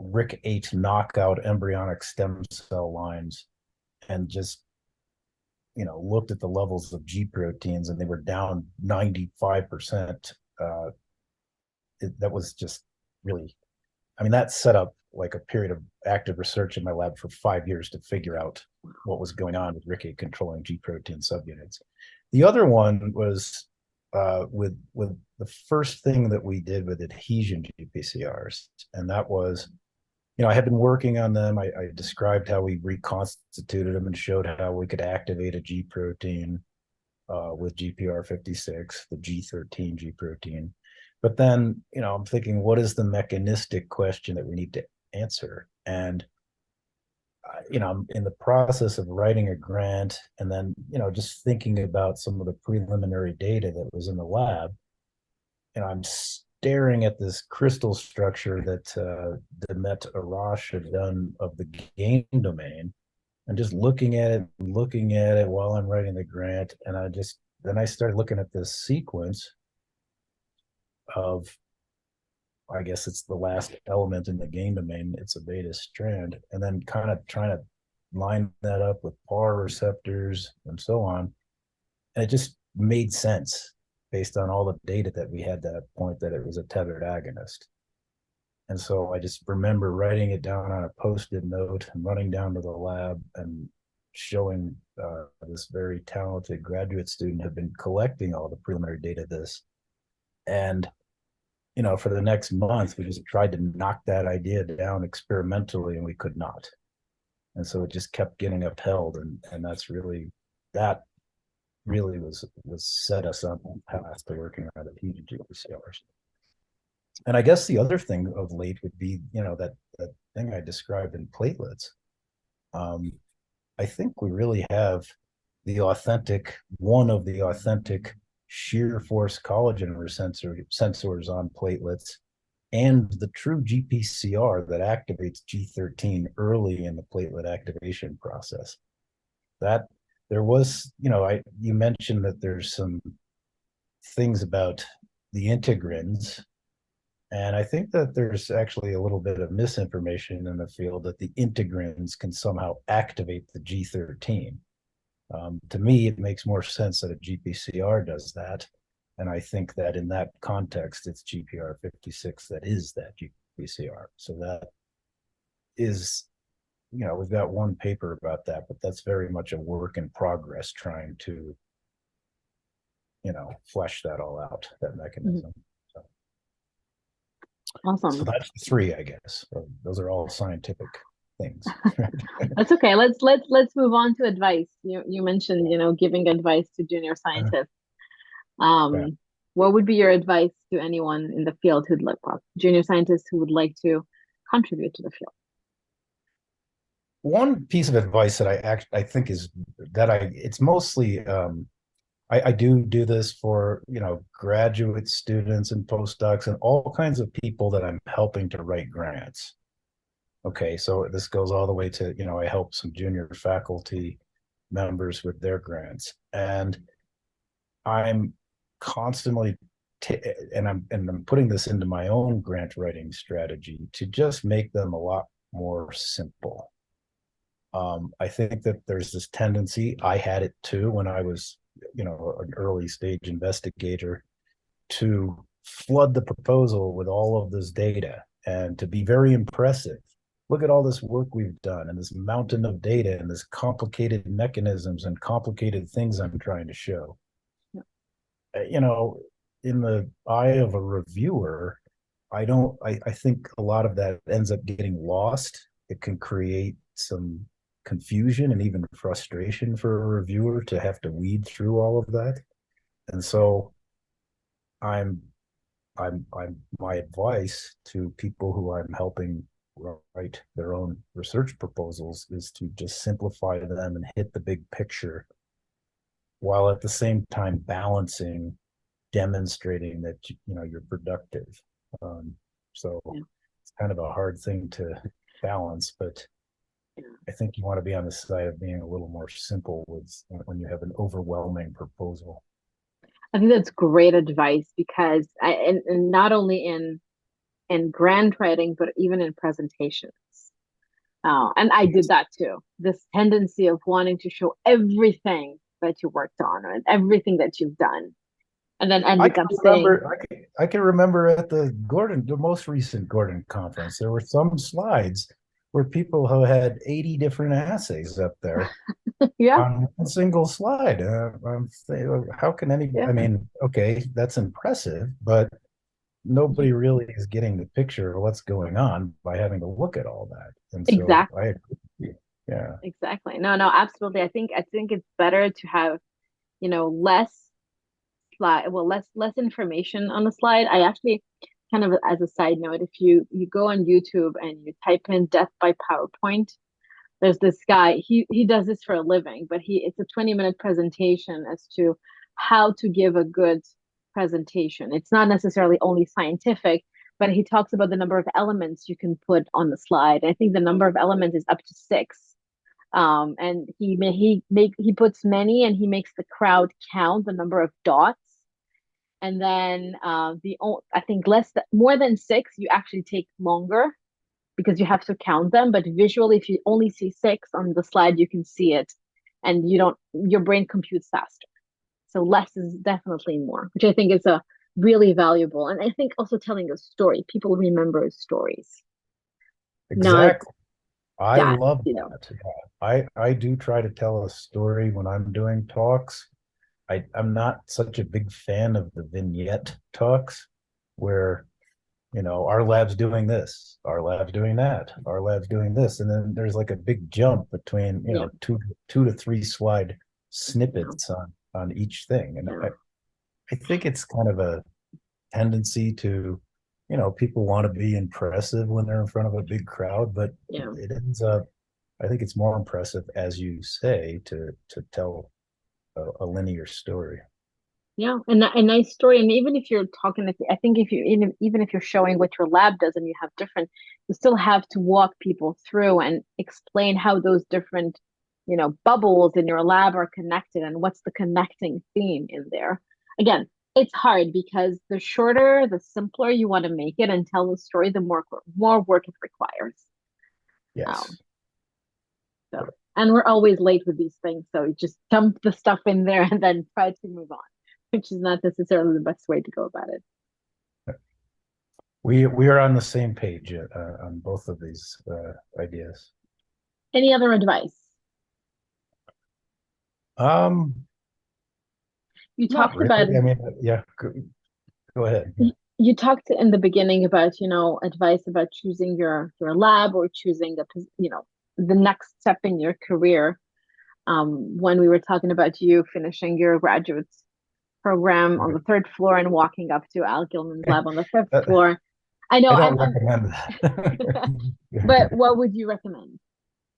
RIC8 knockout embryonic stem cell lines and just looked at the levels of G proteins and they were down 95%. That was just really, I mean, that set up like a period of active research in my lab for 5 years to figure out what was going on with RIC8 controlling G protein subunits. The other one was with the first thing that we did with adhesion GPCRs, and that was, I had been working on them. I described how we reconstituted them and showed how we could activate a G protein with GPR56, the G13 G protein. But then, I'm thinking, what is the mechanistic question that we need to answer? And, I'm in the process of writing a grant and then, just thinking about some of the preliminary data that was in the lab. I'm staring at this crystal structure that Demet Arash had done of the gain domain, and just looking at it while I'm writing the grant. And then I started looking at this sequence of, I guess it's the last element in the gain domain. It's a beta strand, and then kind of trying to line that up with PAR receptors and so on. And it just made sense based on all the data that we had at that point that it was a tethered agonist. And so I just remember writing it down on a post-it note and running down to the lab and showing this very talented graduate student had been collecting all the preliminary data of this. And, for the next month, we just tried to knock that idea down experimentally, and we could not. And so it just kept getting upheld. And that really was set us up on the path to working on adhesion GPCRs. And I guess the other thing of late would be, that thing I described in platelets. I think we really have one of the authentic shear force collagen sensors on platelets, and the true GPCR that activates G13 early in the platelet activation process. That there was, you mentioned that there's some things about the integrins. And I think that there's actually a little bit of misinformation in the field that the integrins can somehow activate the G13. To me, it makes more sense that a GPCR does that. And I think that in that context, it's GPR56 that is that GPCR. So that is, we've got one paper about that, but that's very much a work in progress trying to, flesh that all out, that mechanism. Mm-hmm. So Awesome. that's three, I guess. So those are all scientific things. That's okay. Let's move on to advice. You mentioned, giving advice to junior scientists. Yeah. What would be your advice to anyone in the field who'd like, well, junior scientists who would like to contribute to the field? One piece of advice that I think is that it's mostly I do this for graduate students and postdocs and all kinds of people that I'm helping to write grants. Okay, so this goes all the way to I help some junior faculty members with their grants, and I'm constantly and I'm putting this into my own grant writing strategy to just make them a lot more simple. I think that there's this tendency, I had it too when I was, an early stage investigator, to flood the proposal with all of this data and to be very impressive. Look at all this work we've done and this mountain of data and this complicated mechanisms and complicated things I'm trying to show. You know, in the eye of a reviewer, I think a lot of that ends up getting lost. It can create some confusion and even frustration for a reviewer to have to weed through all of that. And so I'm I'm my advice to people who I'm helping write their own research proposals is to just simplify them and hit the big picture while at the same time balancing demonstrating that you're productive. Um, so Yeah. it's kind of a hard thing to balance, but Yeah. I think you want to be on the side of being a little more simple with when you have an overwhelming proposal. I think that's great advice because and not only in grant writing, but even in presentations. And I did that too. This tendency of wanting to show everything that you worked on and everything that you've done, and then I ending can up saying, remember. I can remember at the most recent Gordon conference, there were some slides where people who had 80 different assays up there "Yeah, on a single slide. I'm saying, how can anybody? yeah, I mean, okay, that's impressive, but nobody really is getting the picture of what's going on by having to look at all that. And so exactly, I agree. Yeah. exactly." No, no, absolutely. I think it's better to have less slide, well, less information on the slide. I actually, kind of as a side note, if you go on YouTube and you type in "death by PowerPoint," there's this guy. He does this for a living, but it's a 20-minute presentation as to how to give a good presentation. It's not necessarily only scientific, but he talks about the number of elements you can put on the slide. I think the number of elements is up to six. And he puts many, and he makes the crowd count the number of dots. And then I think more than six, you actually take longer because you have to count them. But visually, if you only see six on the slide, you can see it, and your brain computes faster. So less is definitely more, which I think is a really valuable. And I think also telling a story. People remember stories, not Exactly. I that, love that. Yeah. I do try to tell a story when I'm doing talks. I'm not such a big fan of the vignette talks where, our lab's doing this, our lab's doing that, our lab's doing this. And then there's like a big jump between, yeah, two to three slide yeah, snippets on each thing. And yeah, I think it's kind of a tendency to, people want to be impressive when they're in front of a big crowd, but yeah. it ends up, I think it's more impressive, as you say, to tell a linear story. Yeah, and a nice story. And even if you're talking, I think if you even if you're showing what your lab does and you have different, you still have to walk people through and explain how those different, bubbles in your lab are connected and what's the connecting theme in there. Again, it's hard because the shorter, the simpler you want to make it and tell the story, the more work it requires. Um, Yes. so, and we're always late with these things, so you just dump the stuff in there and then try to move on, which is not necessarily the best way to go about it. We are on the same page on both of these ideas. Any other advice? Um, You Not talked about really. I mean, yeah, go ahead. You talked in the beginning about, advice about choosing your lab or choosing the next step in your career. When we were talking about you finishing your graduate program on the third floor and walking up to Al Gilman's lab on the fifth floor. I know I don't recommend I'm that. but what would you recommend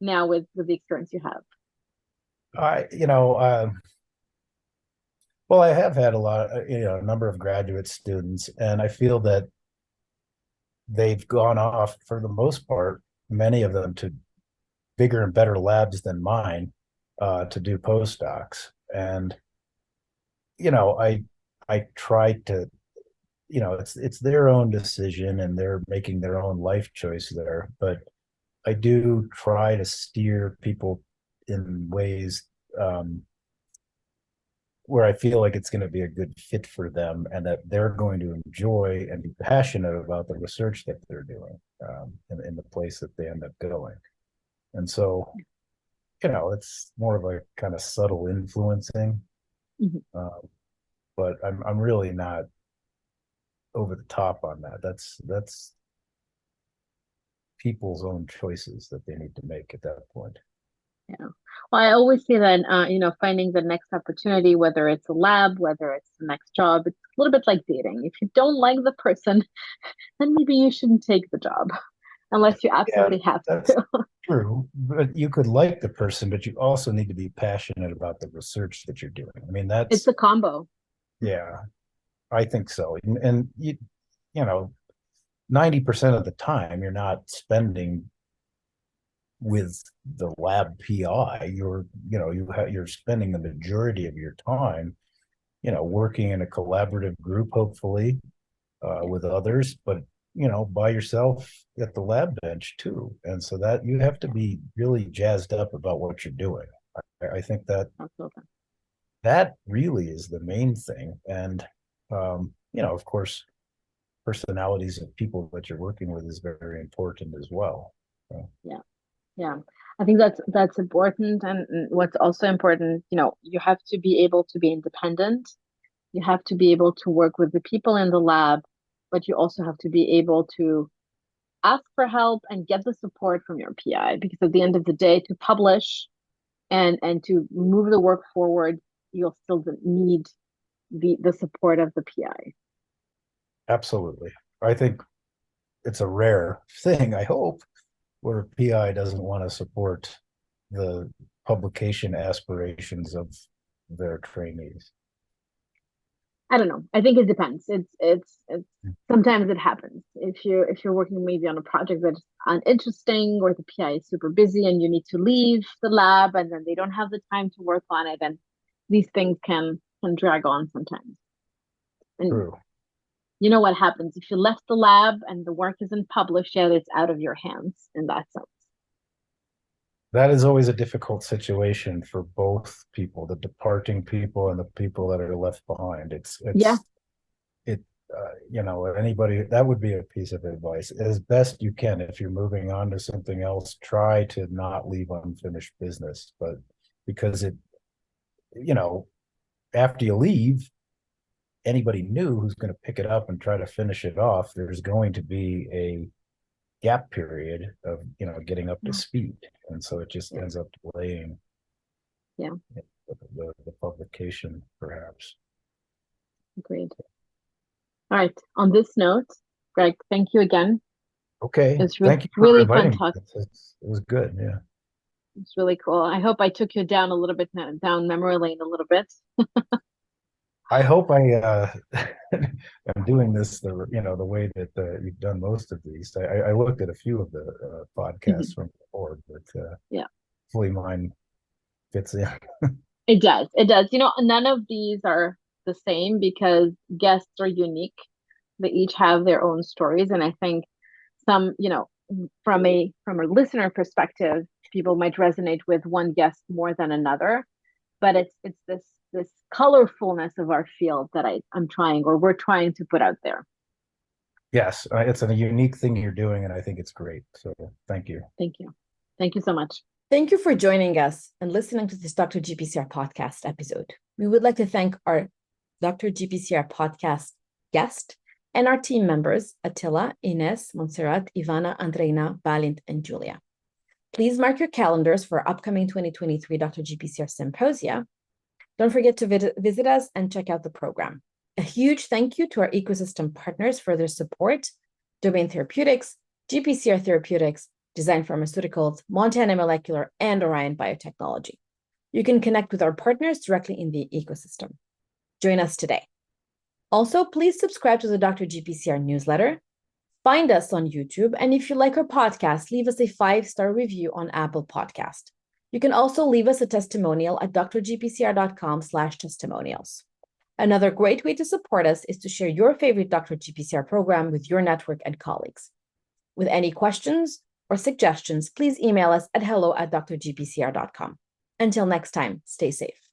now with the experience you have? Well, I have had a number of graduate students, and I feel that they've gone off for the most part, many of them to bigger and better labs than mine, to do postdocs. And, I try to, it's their own decision and they're making their own life choice there. But I do try to steer people in ways, where I feel like it's going to be a good fit for them and that they're going to enjoy and be passionate about the research that they're doing, in the place that they end up going. And so, it's more of a kind of subtle influencing, Mhm. but I'm really not over the top on that. That's people's own choices that they need to make at that point. Yeah. Well, I always say that, finding the next opportunity, whether it's a lab, whether it's the next job, it's a little bit like dating. If you don't like the person, then maybe you shouldn't take the job unless you Yeah, absolutely have that's to. true. But you could like the person, but you also need to be passionate about the research that you're doing. I mean, It's that's, a combo. yeah, I think so. And you know, 90% of the time you're not spending with the lab PI. You're spending the majority of your time, working in a collaborative group, hopefully, with others, but by yourself at the lab bench too. And so that you have to be really jazzed up about what you're doing. I think that Absolutely. that really is the main thing. And of course, personalities of people that you're working with is very important as well. So, Yeah. Yeah. I think that's important. And what's also important, you have to be able to be independent. You have to be able to work with the people in the lab, but you also have to be able to ask for help and get the support from your PI, because at the end of the day, to publish and to move the work forward, you'll still need the support of the PI. absolutely. I think it's a rare thing, I hope, where a PI doesn't want to support the publication aspirations of their trainees. I don't know. I think it depends. It's sometimes it happens. If you're working maybe on a project that's uninteresting, or the PI is super busy and you need to leave the lab and then they don't have the time to work on it, and these things can drag on sometimes. And True. you know what happens if you left the lab and the work isn't published yet, it's out of your hands in that sense. That is always a difficult situation for both people, the departing people and the people that are left behind. Yeah, It, anybody, that would be a piece of advice. As best you can, if you're moving on to something else, try to not leave unfinished business. But because you know, after you leave, anybody new who's going to pick it up and try to finish it off, there's going to be a gap period of getting up to yeah, speed, and so it just yeah, ends up delaying yeah. the publication, perhaps. Agreed. All right. On this note, Greg, thank you again. Okay, It's thank you for really fun inviting me. talk. It was good. Yeah, It's really cool. I hope I took you down a little bit, down memory lane a little bit. I hope I am doing this the way that you've done most of these. I looked at a few of the podcasts from before, but Yeah, hopefully mine fits in. it does. It does. None of these are the same because guests are unique. They each have their own stories, and I think some, from a listener perspective, people might resonate with one guest more than another. But it's this colorfulness of our field that I'm trying, or we're trying to put out there. Yes, it's a unique thing you're doing, and I think it's great. So thank you. Thank you. Thank you so much. Thank you for joining us and listening to this Dr. GPCR podcast episode. We would like to thank our Dr. GPCR podcast guest and our team members, Attila, Ines, Montserrat, Ivana, Andreina, Balint, and Julia. Please mark your calendars for upcoming 2023 Dr. GPCR Symposia. Don't forget to visit us and check out the program. A huge thank you to our ecosystem partners for their support: Domain Therapeutics, GPCR Therapeutics, Design Pharmaceuticals, Montana Molecular, and Orion Biotechnology. You can connect with our partners directly in the ecosystem. Join us today. Also, please subscribe to the Dr. GPCR newsletter. Find us on YouTube, and if you like our podcast, leave us a 5-star review on Apple Podcast. You can also leave us a testimonial at drgpcr.com/testimonials. Another great way to support us is to share your favorite Dr. GPCR program with your network and colleagues. With any questions or suggestions, please email us at hello@drgpcr.com. Until next time, stay safe.